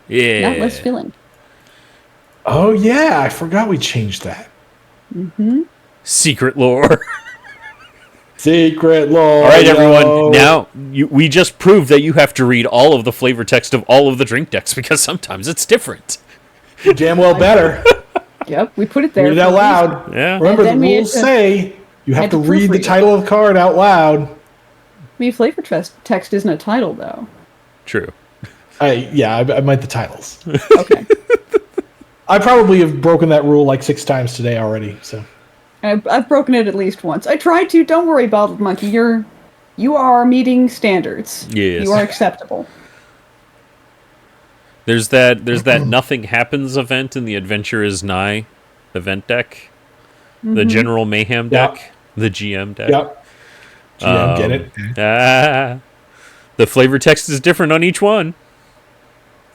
Speaker 3: Yeah.
Speaker 2: Not less filling.
Speaker 1: Oh yeah, I forgot we changed that.
Speaker 2: Mm-hmm.
Speaker 3: Secret lore.
Speaker 1: Secret lore.
Speaker 3: All right, everyone. Now, we just proved that you have to read all of the flavor text of all of the drink decks because sometimes it's different.
Speaker 1: Damn well better.
Speaker 2: Yep, we put it there.
Speaker 1: Read it out loud.
Speaker 3: Yeah.
Speaker 1: Remember, the rules say you have to read the title of the card out loud.
Speaker 2: I mean, flavor text isn't a title, though.
Speaker 3: True.
Speaker 1: I meant the titles.
Speaker 2: Okay.
Speaker 1: I probably have broken that rule like 6 times today already. So
Speaker 2: I've broken it at least once. I tried to. Don't worry, Bottled Monkey. You are meeting standards.
Speaker 3: Yes.
Speaker 2: You are acceptable.
Speaker 3: There's that Nothing Happens event in the Adventure is Nigh event deck. The General Mayhem deck. The GM deck.
Speaker 1: Yep. GM, get it?
Speaker 3: The flavor text is different on each one.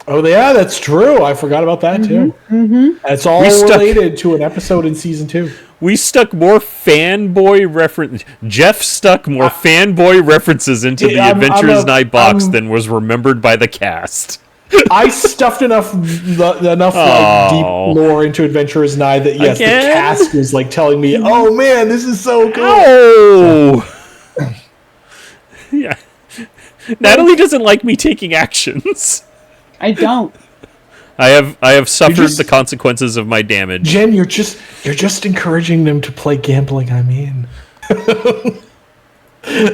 Speaker 1: Oh, yeah, that's true. I forgot about that, too. Mm-hmm. It's all related to an episode in Season 2.
Speaker 3: We stuck more fanboy reference. Jeff stuck more fanboy references into the Adventure is Nigh box than was remembered by the cast.
Speaker 1: I stuffed enough deep lore into Adventure is Nigh that the cast was telling me, "Oh man, this is so cool."
Speaker 3: Oh, yeah. Natalie doesn't like me taking actions.
Speaker 2: I don't.
Speaker 3: I have suffered the consequences of my damage.
Speaker 1: Jen, you're just encouraging them to play gambling. I mean,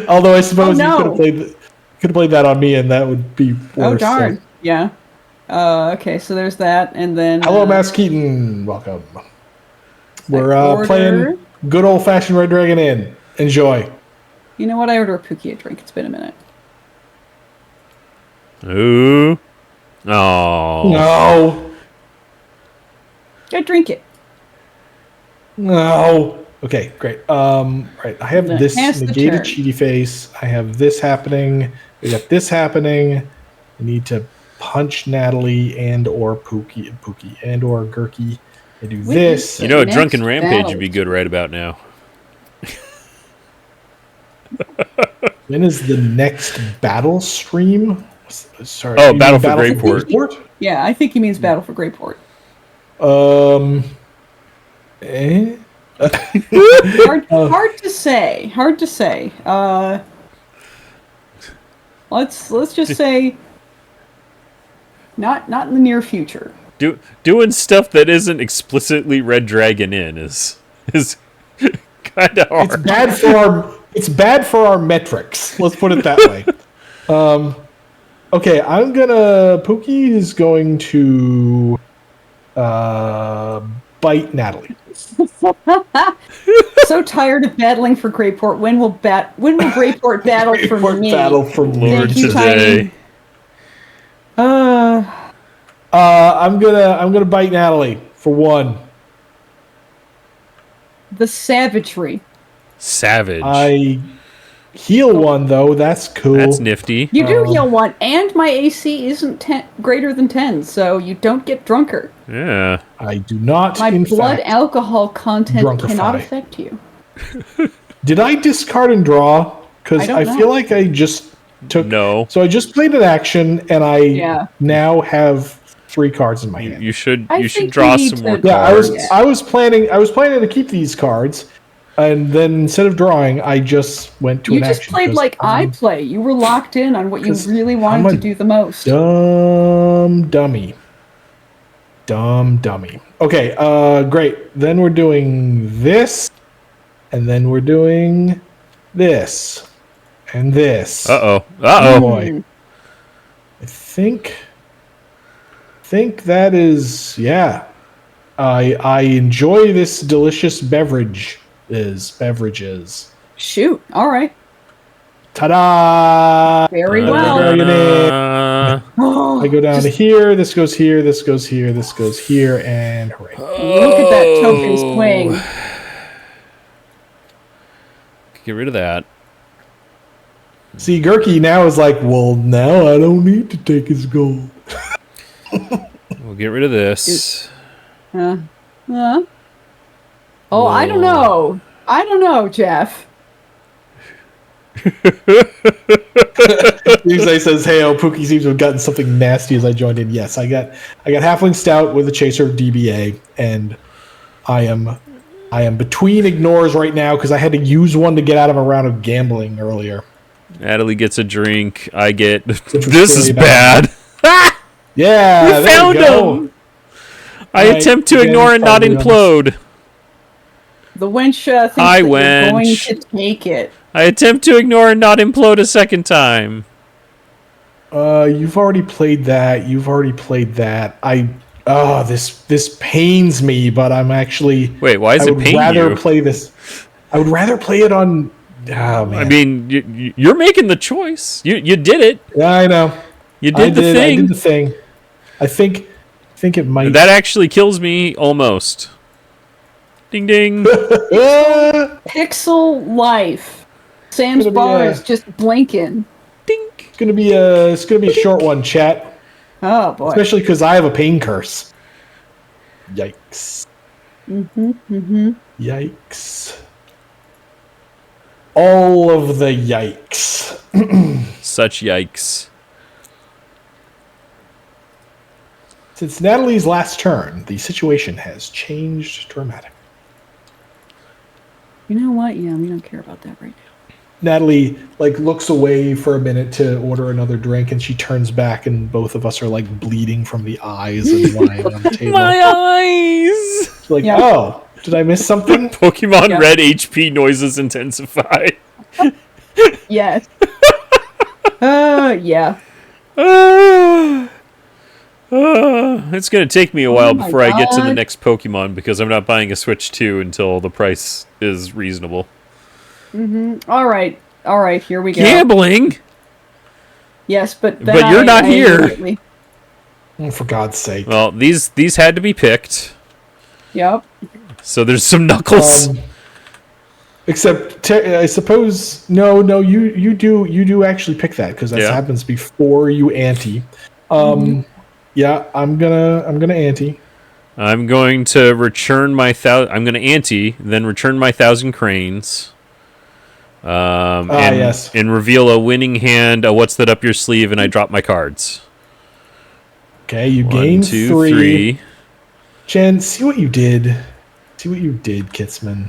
Speaker 1: although I suppose you could have played that on me, and that would be worse.
Speaker 2: Oh darn. So. Yeah. Okay, so there's that, and then...
Speaker 1: Hello, Mass Keaton. Welcome. We're playing good old-fashioned Red Dragon Inn. Enjoy.
Speaker 2: You know what? I ordered a Pookie a drink. It's been a minute.
Speaker 3: Ooh. Oh.
Speaker 1: No.
Speaker 2: I drink it.
Speaker 1: No. Okay, great. Right, I have this negated cheaty face. I have this happening. We got this happening. I need to punch Natalie and or Pookie and or Gurky. I do this.
Speaker 3: You know, a drunken rampage would be good right about now.
Speaker 1: When is the next battle stream? Sorry.
Speaker 3: Oh, Battle for Greyport.
Speaker 2: Yeah, I think he means Battle for Greyport. Hard to say. Hard to say. Let's just say not in the near future.
Speaker 3: Doing stuff that isn't explicitly Red Dragon Inn is kind of hard.
Speaker 1: It's bad for our metrics. Let's put it that way. Okay, Pookie is going to Bite Natalie.
Speaker 2: So tired of battling for Greyport. When will Greyport battle for
Speaker 1: Greyport
Speaker 2: me?
Speaker 1: battle for me.
Speaker 3: Lord
Speaker 2: Thank you,
Speaker 3: today.
Speaker 2: Tiny.
Speaker 1: I'm gonna bite Natalie for 1.
Speaker 2: The savagery.
Speaker 3: Savage.
Speaker 1: I heal 1 though. That's cool.
Speaker 3: That's nifty.
Speaker 2: You do heal 1, and my AC isn't greater than 10, so you don't get drunker.
Speaker 3: Yeah.
Speaker 1: I do not.
Speaker 2: My
Speaker 1: in
Speaker 2: blood
Speaker 1: fact,
Speaker 2: alcohol content
Speaker 1: drunkify.
Speaker 2: cannot affect you.
Speaker 1: Did I discard and draw? Because I feel like I just took.
Speaker 3: No.
Speaker 1: So I just played an action, and I now have 3 cards in my hand.
Speaker 3: You should
Speaker 2: I
Speaker 3: should
Speaker 2: think
Speaker 3: draw
Speaker 2: we need
Speaker 3: some
Speaker 2: to-
Speaker 3: more
Speaker 1: Yeah,
Speaker 3: cards.
Speaker 1: I was planning to keep these cards, and then instead of drawing, I just went to
Speaker 2: You
Speaker 1: an
Speaker 2: just
Speaker 1: action.
Speaker 2: played
Speaker 1: 'cause
Speaker 2: like I
Speaker 1: I'm
Speaker 2: play. You were locked in on what you
Speaker 1: 'cause
Speaker 2: really
Speaker 1: I'm
Speaker 2: wanted
Speaker 1: a
Speaker 2: to do the most.
Speaker 1: dumb dummy. Dumb dummy. Okay, great. Then we're doing this, and then we're doing this, and this.
Speaker 3: Uh-oh.
Speaker 1: Oh
Speaker 3: Uh-oh.
Speaker 1: boy. I think that is, yeah. I enjoy this delicious beverages.
Speaker 2: Shoot. All right.
Speaker 1: Ta-da!
Speaker 2: Very
Speaker 1: There
Speaker 2: well.
Speaker 1: you go.
Speaker 2: Oh,
Speaker 1: I go down to here, this goes here, this goes here, this goes here, and hooray.
Speaker 2: look at that token swing.
Speaker 3: Get rid of that.
Speaker 1: See, Gurky now is like, well, now I don't need to take his gold.
Speaker 3: We'll get rid of this.
Speaker 2: Oh, I don't know. I don't know, Jeff.
Speaker 1: Usually says, "Hey, Pookie seems to have gotten something nasty as I joined in." Yes, I got Halfling Stout with a Chaser of DBA, and I am between ignores right now because I had to use one to get out of a round of gambling earlier.
Speaker 3: Natalie gets a drink. I get.
Speaker 1: was
Speaker 3: This is
Speaker 1: really
Speaker 3: bad.
Speaker 1: Yeah,
Speaker 3: We
Speaker 1: there
Speaker 3: found
Speaker 1: you go.
Speaker 3: him. I
Speaker 1: Right,
Speaker 3: attempt to
Speaker 1: again,
Speaker 3: ignore and not
Speaker 1: probably
Speaker 3: implode.
Speaker 2: The wench thinks
Speaker 3: Hi,
Speaker 2: that you're
Speaker 3: wench.
Speaker 2: going to take it.
Speaker 3: I attempt to ignore and not implode a second time.
Speaker 1: You've already played that. This pains me, but I'm actually.
Speaker 3: Wait, why does
Speaker 1: I
Speaker 3: it
Speaker 1: would
Speaker 3: pain
Speaker 1: rather
Speaker 3: you?
Speaker 1: play this. I would rather play it on. Oh man.
Speaker 3: I mean, you're making the choice. You did it.
Speaker 1: Yeah, I know.
Speaker 3: You did the thing.
Speaker 1: I did the thing. I think it might.
Speaker 3: That actually kills me almost. Ding ding.
Speaker 2: Pixel life. Sam's
Speaker 1: Gonna be,
Speaker 2: bar is just blinking.
Speaker 3: Dink.
Speaker 1: It's gonna be a short one, chat.
Speaker 2: Oh boy.
Speaker 1: Especially because I have a pain curse. Yikes. Yikes. All of the yikes.
Speaker 3: Such yikes.
Speaker 1: Since Natalie's last turn, the situation has changed dramatically.
Speaker 2: You know what? Yeah, we don't care about that right now.
Speaker 1: Natalie looks away for a minute to order another drink, and she turns back, and both of us are bleeding from the eyes and lying on the table.
Speaker 3: My eyes.
Speaker 1: Oh, did I miss something?
Speaker 3: Pokemon Red HP noises intensify.
Speaker 2: Yes. Yeah.
Speaker 3: It's going to take me a while
Speaker 2: my
Speaker 3: before I get to the
Speaker 2: God.
Speaker 3: next Pokemon because I'm not buying a Switch 2 until the price is reasonable.
Speaker 2: All right. Here we go.
Speaker 3: Gambling?
Speaker 2: Yes, but
Speaker 3: you're not here.
Speaker 2: immediately-
Speaker 1: Oh, for God's sake.
Speaker 3: Well, these had to be picked.
Speaker 2: Yep.
Speaker 3: So there's some knuckles.
Speaker 1: Except, I suppose, no, you do actually pick that because that happens before you ante. Yeah, I'm gonna ante.
Speaker 3: I'm going to return my I'm going to ante, then return my 1,000 cranes.
Speaker 1: Yes.
Speaker 3: And reveal a winning hand, a what's that up your sleeve, and I drop my cards.
Speaker 1: Okay, you
Speaker 3: 1,
Speaker 1: gain
Speaker 3: 2,
Speaker 1: 3.
Speaker 3: 3.
Speaker 1: Jen, see what you did. See what you did, Kitsman.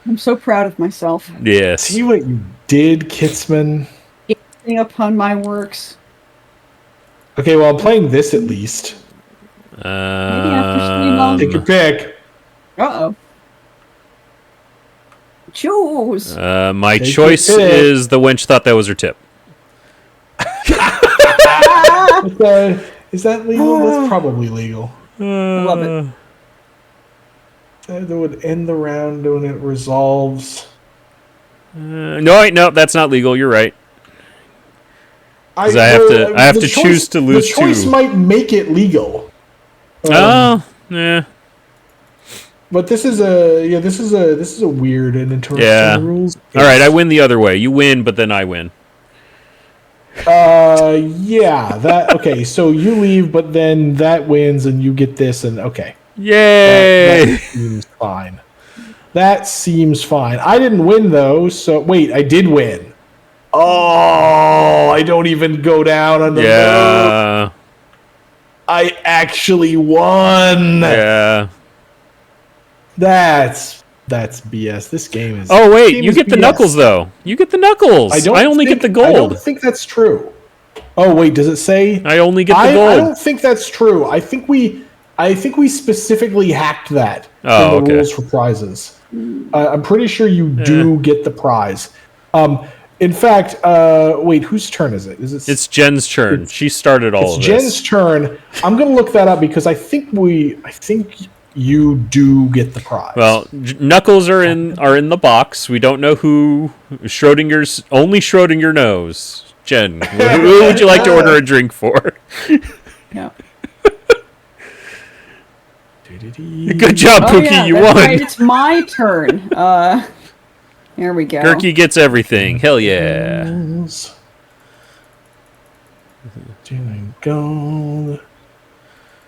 Speaker 2: I'm so proud of myself.
Speaker 3: Yes.
Speaker 1: See what you did, Kitsman.
Speaker 2: Getting upon my works.
Speaker 1: Okay, well, I'm playing this at least.
Speaker 2: Maybe after 3 months.
Speaker 1: Take your pick.
Speaker 2: Uh-oh. Choose.
Speaker 3: My
Speaker 1: Take
Speaker 3: choice
Speaker 1: your pick.
Speaker 3: is the wench thought that was her tip.
Speaker 1: Is that legal? That's probably legal.
Speaker 2: I love it.
Speaker 1: That would end the round when it resolves.
Speaker 3: No, that's not legal. You're right. Because I have to choose to lose 2.
Speaker 1: The choice might make it legal.
Speaker 3: Yeah.
Speaker 1: But this is a weird and interesting rules.
Speaker 3: All right, I win the other way. You win, but then I win.
Speaker 1: Okay. So you leave, but then that wins, and you get this, and okay.
Speaker 3: Yay!
Speaker 1: That seems fine. That seems fine. I didn't win though. So wait, I did win. Oh, I don't even go down on the road. I actually won.
Speaker 3: Yeah.
Speaker 1: That's BS. This game is.
Speaker 3: Oh wait, you get the knuckles though. You get the knuckles. I only get the gold.
Speaker 1: I don't think that's true. Oh wait, does it say?
Speaker 3: I only get the gold.
Speaker 1: I don't think that's true. I think we specifically hacked that in the rules for prizes. I'm pretty sure you do get the prize. In fact, wait, whose turn is it?
Speaker 3: It's Jen's turn. She started all of this.
Speaker 1: It's Jen's turn. I'm going to look that up because I think you do get the prize.
Speaker 3: Well, knuckles are in the box. We don't know who only Schrodinger knows. Jen, who would you like to order a drink for?
Speaker 2: Yeah.
Speaker 3: Good job, Pookie. You won.
Speaker 2: Right, it's my turn. Here we go.
Speaker 3: Gurky gets everything. Hell yeah.
Speaker 1: Doing gold.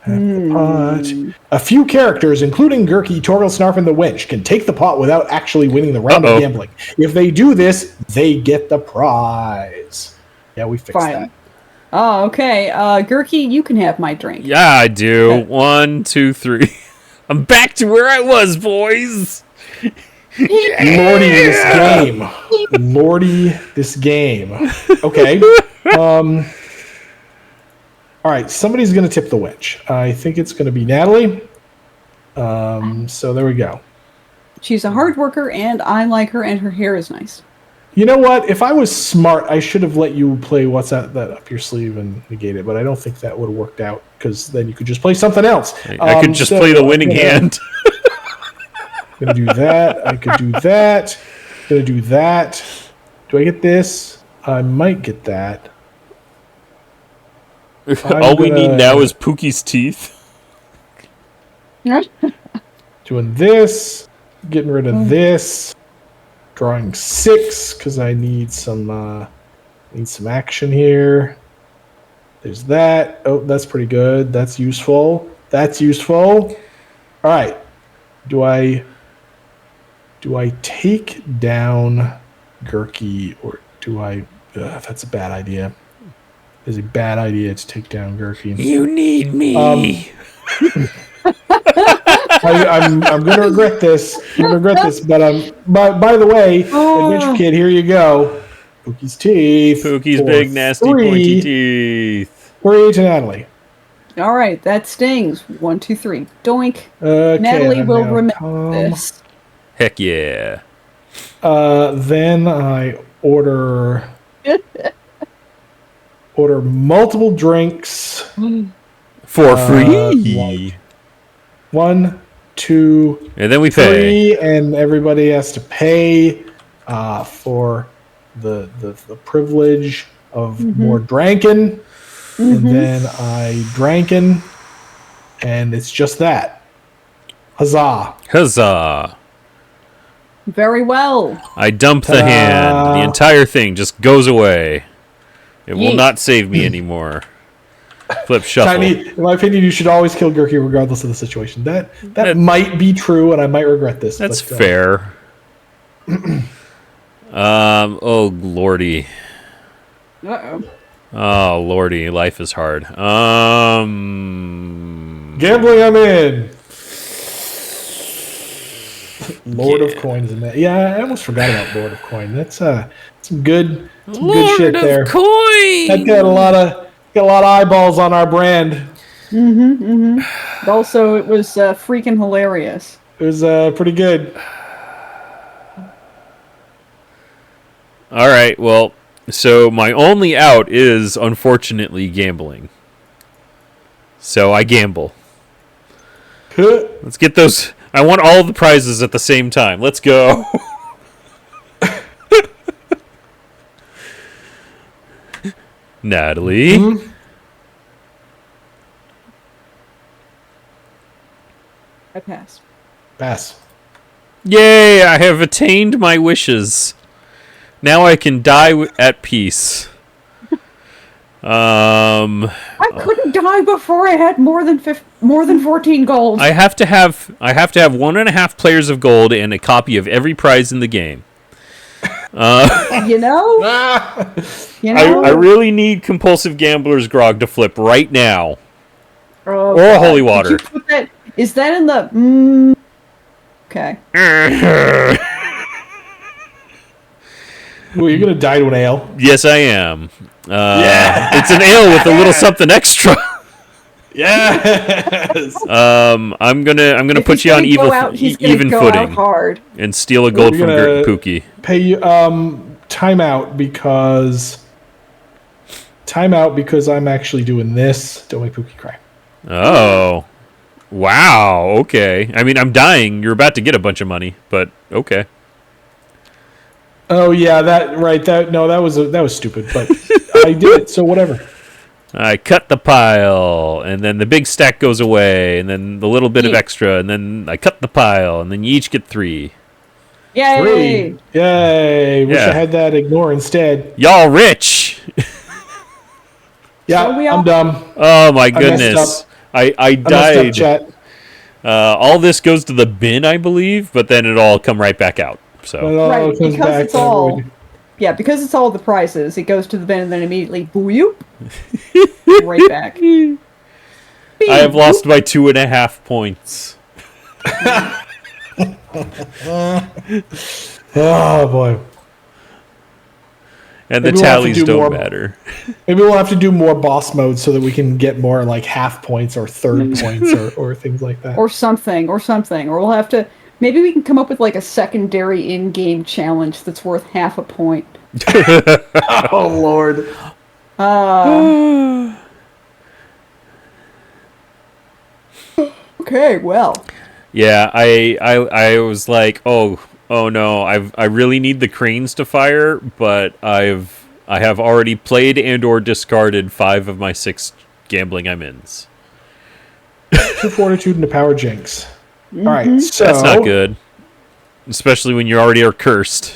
Speaker 1: Half the pot. A few characters, including Gurky, Torgal, Snarf, and the Wench, can take the pot without actually winning the round of gambling. If they do this, they get the prize. Yeah, we fixed that.
Speaker 2: Oh, okay. Gurky, you can have my drink.
Speaker 3: Yeah, I do. Okay. 1, 2, 3. I'm back to where I was, boys.
Speaker 1: Lordy, this game. Okay. All right, somebody's going to tip the Wench. I think it's going to be Natalie. So there we go.
Speaker 2: She's a hard worker, and I like her, and her hair is nice.
Speaker 1: You know what? If I was smart, I should have let you play what's that up your sleeve and negate it, but I don't think that would have worked out, because then you could just play something else.
Speaker 3: I could just play the winning hand.
Speaker 1: I'm going to do that. I could do that. Going to do that. Do I get this? I might get that.
Speaker 3: All we need now is Pookie's teeth.
Speaker 1: Doing this. Getting rid of this. Drawing 6 because I need some action here. There's that. Oh, that's pretty good. That's useful. All right. Do I take down Gurky, or do I? That's a bad idea. It's a bad idea to take down Gurky.
Speaker 3: You need me.
Speaker 1: I'm going to regret this. But by the way, Adventure Kid, here you go. Pookie's teeth.
Speaker 3: Pookie's big, nasty, pointy teeth.
Speaker 1: 3 to Natalie.
Speaker 2: All right, that stings. 1, 2, 3. Doink.
Speaker 1: Okay,
Speaker 2: Natalie will remember this.
Speaker 3: Heck yeah.
Speaker 1: Then I order multiple drinks
Speaker 3: for free.
Speaker 1: 1, 2,
Speaker 3: and then we
Speaker 1: 3, and everybody has to pay for the privilege of more drinking. And then I drankin', and it's just that. Huzzah!
Speaker 3: Huzzah!
Speaker 2: Very well.
Speaker 3: I dump the hand. The entire thing just goes away. It will not save me anymore. Flip shuffle.
Speaker 1: Tiny, in my opinion, you should always kill Gurky regardless of the situation. That might be true, and I might regret this.
Speaker 3: That's fair. Oh lordy.
Speaker 2: Uh-oh.
Speaker 3: Oh lordy, life is hard.
Speaker 1: Gambling, I'm in. Lord of Coin's in that. Yeah, I almost forgot about Lord of Coin. That's some good shit there.
Speaker 3: Lord of Coin.
Speaker 1: That got a lot of eyeballs on our brand.
Speaker 2: Also, it was freaking hilarious.
Speaker 1: It was pretty good.
Speaker 3: All right, well, so my only out is unfortunately gambling. So I gamble. Let's get those. I want all the prizes at the same time. Let's go. Natalie.
Speaker 1: Mm-hmm.
Speaker 2: I pass.
Speaker 1: Pass.
Speaker 3: Yay, I have attained my wishes. Now I can die at peace.
Speaker 2: I couldn't die before I had more than 14 gold.
Speaker 3: I have to have 1.5 players of gold and a copy of every prize in the game.
Speaker 2: You know?
Speaker 3: I really need compulsive gambler's grog to flip right now.
Speaker 2: Oh,
Speaker 3: or holy water.
Speaker 2: Did you put that, is that in the... Okay.
Speaker 1: Well, you're gonna die to an ale.
Speaker 3: Yes, I am. It's an ale with a little something extra.
Speaker 1: Yes.
Speaker 3: I'm gonna put you on even footing
Speaker 2: hard.
Speaker 3: and steal a gold from Pookie.
Speaker 1: Pay you timeout because I'm actually doing this. Don't make Pookie cry.
Speaker 3: Oh. Wow, okay. I mean, I'm dying. You're about to get a bunch of money, but okay.
Speaker 1: Oh yeah, that was stupid, but I did it, so whatever.
Speaker 3: I cut the pile, and then the big stack goes away, and then the little bit of extra, and then I cut the pile, and then you each get 3.
Speaker 2: Yay!
Speaker 1: 3. Yay! Wish I had that ignore instead.
Speaker 3: Y'all rich!
Speaker 1: Yeah, I'm dumb.
Speaker 3: Oh my goodness. I died.
Speaker 1: Chat.
Speaker 3: All this goes to the bin, I believe, but then it'll all come right back out. So
Speaker 2: right, because it's all... Yeah, because it's all the prices, it goes to the bin and then immediately booyop, right back.
Speaker 3: I have lost by 2.5 points.
Speaker 1: Oh boy.
Speaker 3: And the tallies don't matter.
Speaker 1: Maybe we'll have to do more boss modes so that we can get more like half points or third points or things like that.
Speaker 2: Or something. Or we'll have to... Maybe we can come up with like a secondary in-game challenge that's worth half a point.
Speaker 1: Oh Lord.
Speaker 2: Okay, well.
Speaker 3: Yeah, I was like, oh no, I really need the cranes to fire, but I have already played and or discarded 5 of my 6 gambling I'm ins.
Speaker 1: 2 fortitude and a power jinx. All right, so
Speaker 3: that's not good, especially when you already are cursed.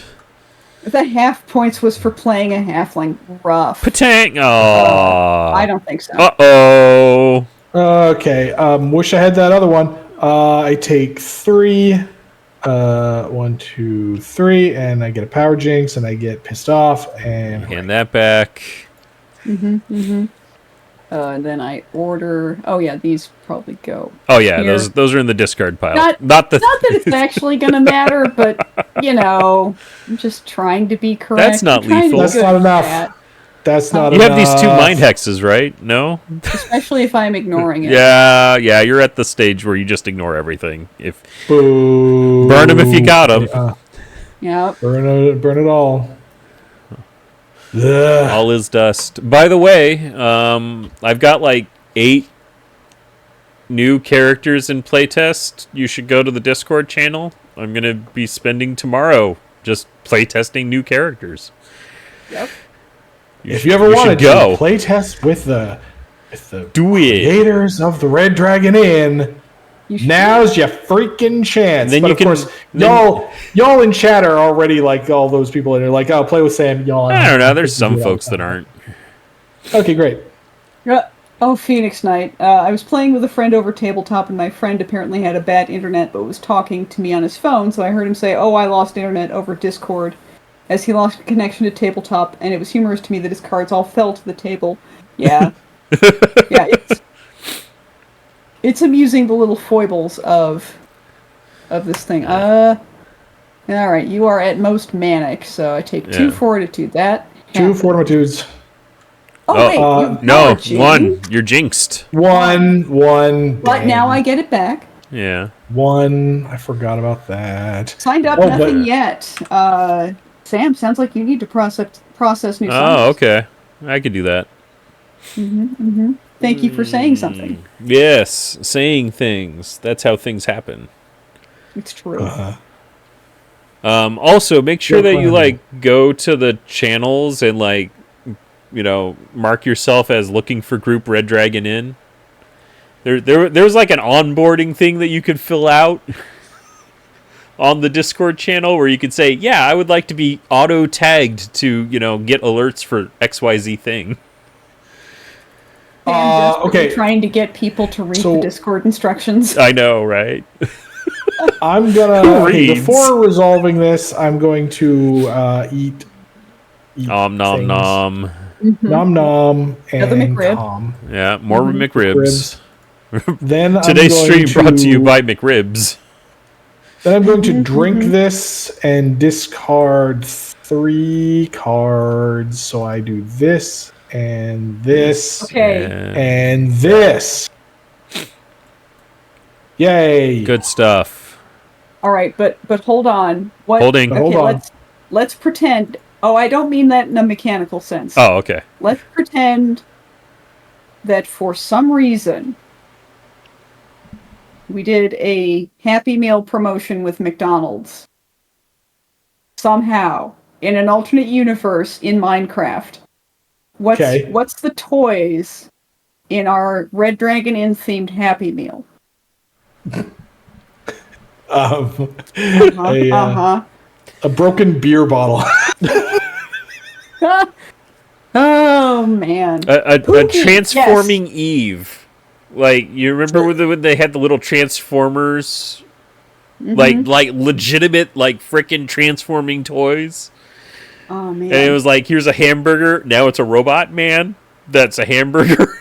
Speaker 2: The half points was for playing a halfling rough.
Speaker 3: Patang! Oh,
Speaker 2: I don't think so.
Speaker 3: Uh-oh.
Speaker 1: Okay, wish I had that other one. I take 3. 1, 2, 3, and I get a power jinx, and I get pissed off, and
Speaker 3: hand that back.
Speaker 2: And then I order. Oh yeah, these probably go.
Speaker 3: Oh yeah,
Speaker 2: here.
Speaker 3: those are in the discard pile.
Speaker 2: Not that it's actually gonna matter, but I'm just trying to be correct.
Speaker 3: That's not lethal.
Speaker 1: That's not enough. That's not
Speaker 3: enough.
Speaker 1: You
Speaker 3: have these 2 mind hexes, right? No?
Speaker 2: Especially if I'm ignoring it.
Speaker 3: Yeah, you're at the stage where you just ignore everything.
Speaker 1: Boo.
Speaker 3: Burn them if you got them.
Speaker 2: Yep.
Speaker 1: Burn it all.
Speaker 3: Ugh. All is dust. By the way, I've got like 8 new characters in playtest. You should go to the Discord channel. I'm going to be spending tomorrow just playtesting new characters.
Speaker 2: Yep.
Speaker 1: If you ever wanted to playtest with the creators of the Red Dragon Inn, now's your freaking chance.
Speaker 3: Then
Speaker 1: but
Speaker 3: you
Speaker 1: of
Speaker 3: can,
Speaker 1: course, y'all in chat are already like all those people that are like, "Oh, play with Sam." Y'all.
Speaker 3: I don't know. There's some folks that aren't.
Speaker 1: Okay, great.
Speaker 2: Oh, Phoenix Knight. I was playing with a friend over tabletop, and my friend apparently had a bad internet, but was talking to me on his phone. So I heard him say, "Oh, I lost internet over Discord," as he lost connection to tabletop, and it was humorous to me that his cards all fell to the table. Yeah. Yeah, it's amusing, the little foibles of this thing. Alright, you are at most manic, so I take 2 fortitude. That
Speaker 1: 2 fortitudes.
Speaker 2: Oh wait,
Speaker 3: no, 1. You're jinxed.
Speaker 1: 1.
Speaker 2: But now I get it back.
Speaker 3: Yeah.
Speaker 1: 1. I forgot about that.
Speaker 2: Signed up, nothing yet. Sam, sounds like you need to process new songs.
Speaker 3: Oh, okay. I could do that.
Speaker 2: And Thank you for saying something.
Speaker 3: Yes, saying things. That's how things happen.
Speaker 2: It's true.
Speaker 3: Also, make sure that you go to the channels and mark yourself as looking for group Red Dragon in. There's like an onboarding thing that you could fill out on the Discord channel where you could say, yeah, I would like to be auto tagged to get alerts for XYZ thing.
Speaker 2: Okay. Trying to get people to read the Discord instructions.
Speaker 3: I know, right?
Speaker 1: I'm gonna before resolving this, I'm going to eat
Speaker 3: nom nom nom.
Speaker 1: Nom nom and
Speaker 2: McRib.
Speaker 1: Tom.
Speaker 3: Yeah, more McRibs.
Speaker 1: Then
Speaker 3: today's stream brought to you by McRibs.
Speaker 1: Then I'm going to drink this and discard 3 cards. So I do this and this and this. Yay!
Speaker 3: Good stuff.
Speaker 2: All right, but hold on.
Speaker 3: Holding.
Speaker 2: Okay,
Speaker 1: hold on.
Speaker 2: Let's pretend. Oh, I don't mean that in a mechanical sense.
Speaker 3: Oh, okay.
Speaker 2: Let's pretend that for some reason we did a Happy Meal promotion with McDonald's. Somehow, in an alternate universe in Minecraft. What's the toys in our Red Dragon Inn themed Happy Meal?
Speaker 1: A broken beer bottle.
Speaker 2: Oh man!
Speaker 3: A transforming Eve. Like, you remember when they had the little transformers, like legitimate frickin' transforming toys.
Speaker 2: Oh man!
Speaker 3: And it was like, here's a hamburger. Now it's a robot man. That's a hamburger.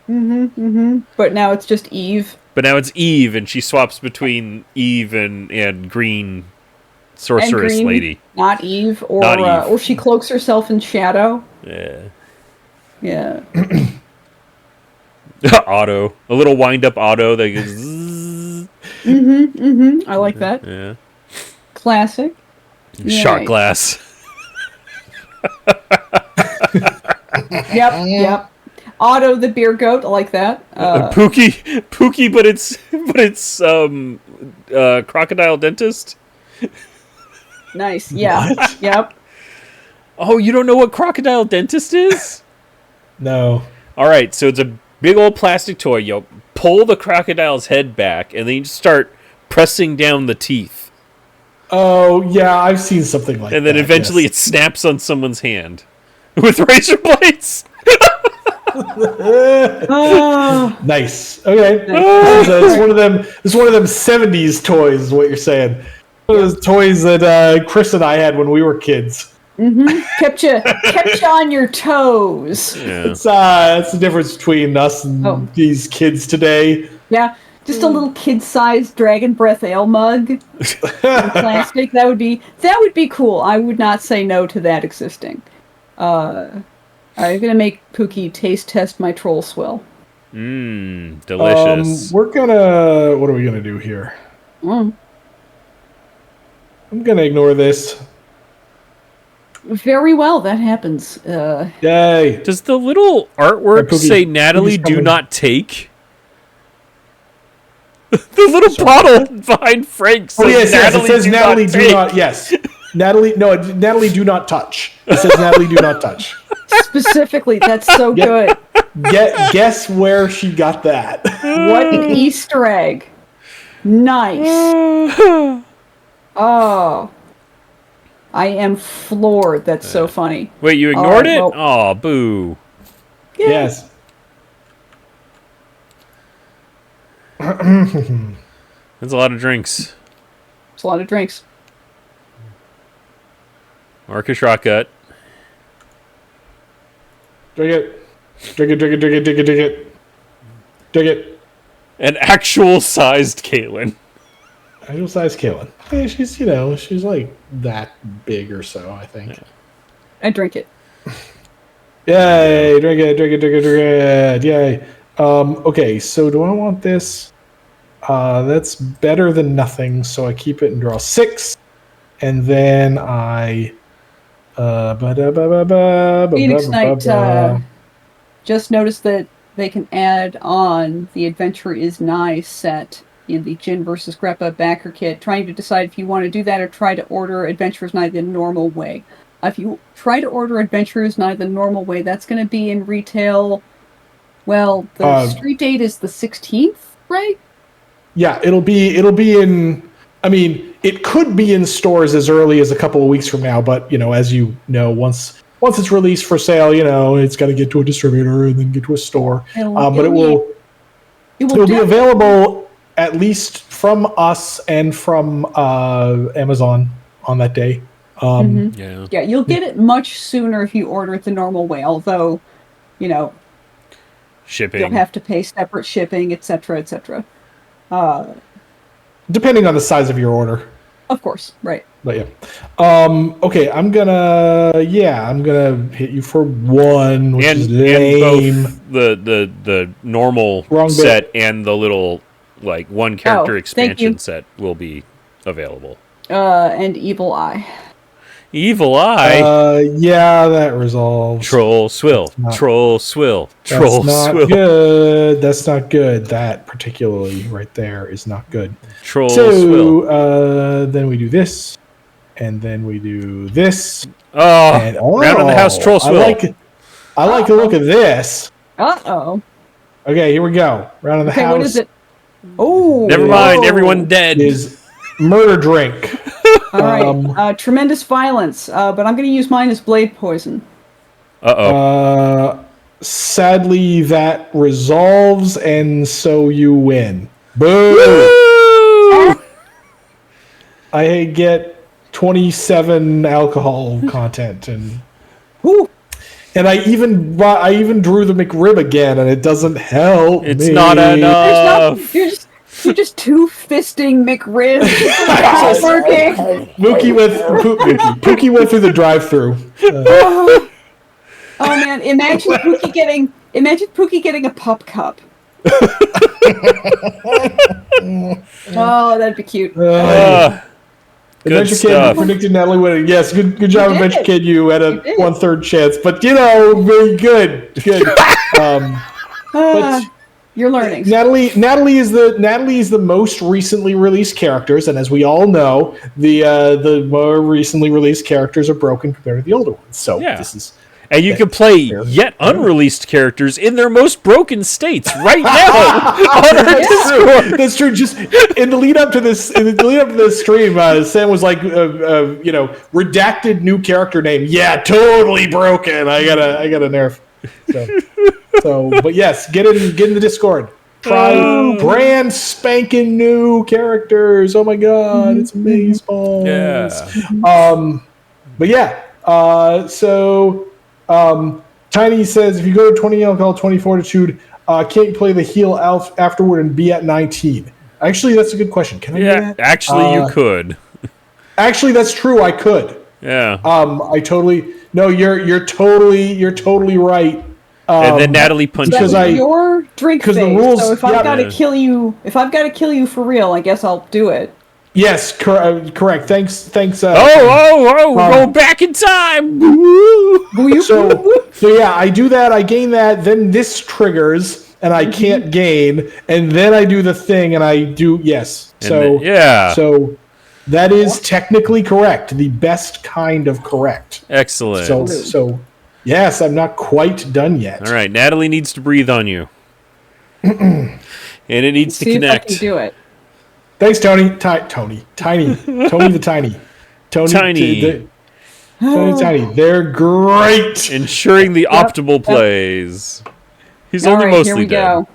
Speaker 2: But now it's just Eve.
Speaker 3: But now it's Eve, and she swaps between Eve and green sorceress
Speaker 2: and green,
Speaker 3: lady.
Speaker 2: Not Eve, or she cloaks herself in shadow. Yeah.
Speaker 3: Auto, a little wind-up auto that goes.
Speaker 2: I like that.
Speaker 3: Yeah.
Speaker 2: Classic.
Speaker 3: Shot glass.
Speaker 2: Yep. Otto the beer goat, I like that.
Speaker 3: Pookie, but it's crocodile dentist.
Speaker 2: Nice. Yeah.
Speaker 1: What?
Speaker 2: Yep.
Speaker 3: Oh, you don't know what crocodile dentist is?
Speaker 1: No.
Speaker 3: All right, so it's a big old plastic toy. You pull the crocodile's head back, and then you just start pressing down the teeth.
Speaker 1: Oh yeah, I've seen something like that.
Speaker 3: And then eventually it snaps on someone's hand with razor blades.
Speaker 1: Nice. Okay. It's one of them. It's one of them '70s toys. Is what you're saying? One of those toys that Chris and I had when we were kids.
Speaker 2: Kept you on your toes.
Speaker 3: Yeah.
Speaker 1: That's the difference between us and these kids today.
Speaker 2: Yeah. Just a little kid-sized Dragon Breath ale mug in plastic. That would be cool. I would not say no to that existing. I'm gonna make Pookie taste test my troll swill.
Speaker 3: Delicious.
Speaker 1: What are we gonna do here? I'm gonna ignore this.
Speaker 2: Very well, that happens.
Speaker 1: Yay!
Speaker 3: Does the little artwork say Natalie do not take? The little bottle behind Frank says
Speaker 1: yes,
Speaker 3: Natalie,
Speaker 1: it says Natalie do
Speaker 3: take.
Speaker 1: not. Yes, Natalie. No, Natalie do not touch. It says Natalie do not touch.
Speaker 2: Specifically, that's so good.
Speaker 1: Guess where she got that?
Speaker 2: What an Easter egg! Nice. Oh, I am floored. That's so funny.
Speaker 3: Wait, you ignored it? Oh, boo.
Speaker 2: Yeah.
Speaker 1: Yes.
Speaker 3: That's a lot of drinks.
Speaker 2: It's a lot of drinks.
Speaker 3: Marcus Rockgut.
Speaker 1: Drink it. Drink it, drink it, drink it, drink it, drink it. Drink it.
Speaker 3: An actual sized Caitlin.
Speaker 1: Actual size Caitlin. Hey, she's like that big or so, I think.
Speaker 2: I drink it.
Speaker 1: Yay! Drink it, drink it, drink it, drink it. Yay. Okay, so do I want this? That's better than nothing, so I keep it and draw 6. And then I...
Speaker 2: Phoenix Knight just noticed that they can add on the Adventure is Nigh set in the Jin versus Greppa backer kit, trying to decide if you want to do that or try to order Adventure is Nigh the normal way. If you try to order Adventure is Nigh the normal way, that's going to be in retail. Well, the street date is the 16th, right?
Speaker 1: Yeah, it'll be in. I mean, it could be in stores as early as a couple of weeks from now, but as you know, once it's released for sale, it's got to get to a distributor and then get to a store. But it will be available at least from us and from Amazon on that day.
Speaker 2: Yeah, you'll get it much sooner if you order it the normal way. Although,
Speaker 3: shipping,
Speaker 2: you'll have to pay separate shipping, etc., etc.
Speaker 1: Depending on the size of your order.
Speaker 2: Of course, right.
Speaker 1: But yeah. Okay, I'm gonna hit you for one, which is lame.
Speaker 3: And both the normal set and the little one character expansion set will be available.
Speaker 2: And Evil Eye.
Speaker 3: Evil Eye?
Speaker 1: Yeah, that resolves.
Speaker 3: Troll Swill. Troll Swill. Troll Swill.
Speaker 1: Good. That's not good. That particularly right there is not good.
Speaker 3: Troll Swill.
Speaker 1: Then we do this. And then we do this.
Speaker 3: Round in the house, Troll Swill.
Speaker 1: I like the look of this.
Speaker 2: Uh-oh.
Speaker 1: Okay, here we go. Round in the house.
Speaker 2: What is it? Oh.
Speaker 3: Never mind. Everyone dead.
Speaker 1: Is Murder Drink.
Speaker 2: All right. Tremendous violence, but I'm going to use mine as blade poison.
Speaker 1: Sadly, that resolves, and so you win. Boo! I get 27 alcohol content, and I even drew the McRib again, and it doesn't help.
Speaker 3: It's not enough.
Speaker 2: You're just two-fisting McRib.
Speaker 1: Pookie went through the drive-thru.
Speaker 2: Oh man! Imagine Pookie getting a pup cup. Oh, that'd be cute.
Speaker 1: Adventure Kid predicted Natalie winning. Yes, good job, Adventure Kid. You had a 1/3 chance, but very good. But
Speaker 2: you're learning.
Speaker 1: Natalie is the most recently released characters, and as we all know, the more recently released characters are broken compared to the older ones. So this is.
Speaker 3: And you can play yet unreleased characters in their most broken states right now on our Discord.
Speaker 1: That's true. Just in the lead up to this, stream, Sam was like, redacted new character name. Yeah, totally broken. I got a nerf. So, but yes, get in the Discord. Try brand spanking new characters. Oh my god, it's amazing.
Speaker 3: Yeah.
Speaker 1: But yeah. Tiny says if you go to 20 alcohol, 20 fortitude, can't you play the heal afterward and be at 19? Actually, that's a good question. Can I do that?
Speaker 3: Actually, you could.
Speaker 1: Actually, that's true. I could.
Speaker 3: Yeah.
Speaker 1: You're totally right.
Speaker 3: And then Natalie punches
Speaker 2: your drink phase.
Speaker 1: The rules.
Speaker 2: So if I've got to kill you for real, I guess I'll do it.
Speaker 1: Yes, correct. Thanks.
Speaker 3: We're going back in time.
Speaker 1: So yeah, I do that. I gain that. Then this triggers, and I can't gain. And then I do the thing, and I do yes. So that is technically correct. The best kind of correct.
Speaker 3: Excellent.
Speaker 1: So yes, I'm not quite done yet.
Speaker 3: All right, Natalie needs to breathe on you, and it needs to connect.
Speaker 2: If I can do it.
Speaker 1: Thanks, Tony. Tony the Tiny. Tony, Tiny. They're great.
Speaker 3: Ensuring the optimal plays. He's only mostly
Speaker 2: here we
Speaker 3: dead.
Speaker 2: Go.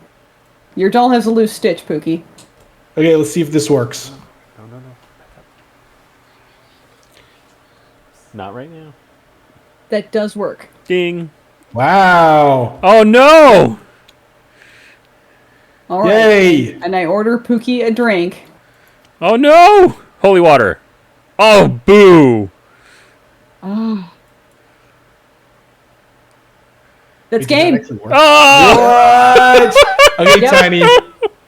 Speaker 2: Your doll has a loose stitch, Pookie.
Speaker 1: Okay, let's see if this works.
Speaker 3: No. Not right now.
Speaker 2: That does work.
Speaker 3: Ding.
Speaker 1: Wow.
Speaker 3: Oh, no.
Speaker 2: All right.
Speaker 1: Yay.
Speaker 2: And I order Pookie a drink.
Speaker 3: Oh, no. Holy water. Oh, boo.
Speaker 2: That's game.
Speaker 3: Oh.
Speaker 1: What? Okay, Tiny.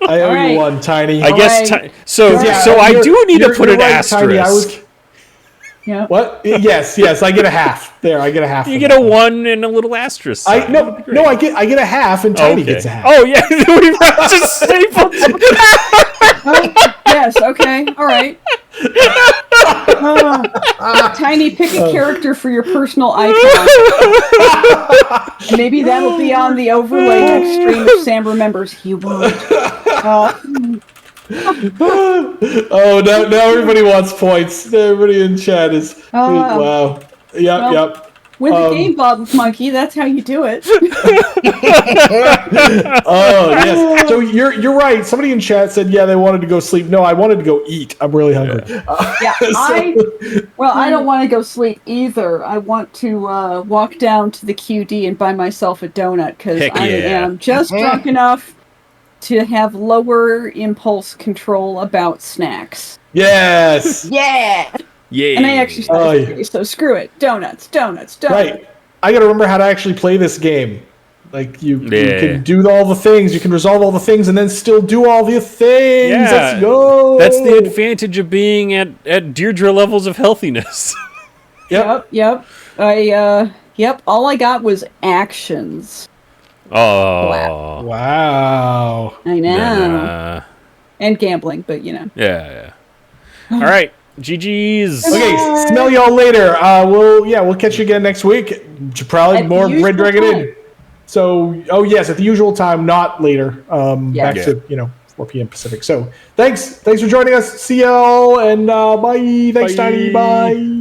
Speaker 1: I owe you one, Tiny.
Speaker 3: I guess. So I do need to put an asterisk.
Speaker 2: Yeah.
Speaker 1: What? Yes, I get a half. There, I get a half.
Speaker 3: You get a 1 and a little asterisk.
Speaker 1: I get a half, and Tiny gets a half.
Speaker 3: Oh yeah, we just stapled.
Speaker 2: Yes. Okay. All right. Tiny, pick a character for your personal icon. Maybe that'll be on the overlay next stream if Sam remembers. He won't.
Speaker 1: Oh, now everybody wants points. Everybody in chat is wow. Yep.
Speaker 2: With the game Bob Monkey, that's how you do it.
Speaker 1: Oh yes. So you're right. Somebody in chat said they wanted to go sleep. No, I wanted to go eat. I'm really hungry.
Speaker 2: I don't want to go sleep either. I want to walk down to the QD and buy myself a donut because I am just drunk enough to have lower impulse control about snacks.
Speaker 1: Yes.
Speaker 2: Yeah. And I exercise today, so screw it. Donuts.
Speaker 1: Right. I got to remember how to actually play this game. Like you can do all the things, you can resolve all the things, and then still do all the things.
Speaker 3: Yeah.
Speaker 1: Let's go.
Speaker 3: That's the advantage of being at Deirdre levels of healthiness.
Speaker 2: Yep. All I got was actions.
Speaker 3: Oh.
Speaker 1: Wow.
Speaker 2: I know. And gambling, but
Speaker 3: Yeah. All right. GG's.
Speaker 1: Okay, smell y'all later. We'll catch you again next week. Probably
Speaker 2: At
Speaker 1: more Red Dragon
Speaker 2: time.
Speaker 1: in. So, yes, at the usual time, not later. Back to 4 p.m. Pacific. So, thanks for joining us. See y'all, and bye. Thanks,
Speaker 3: Bye.
Speaker 1: Tiny. Bye.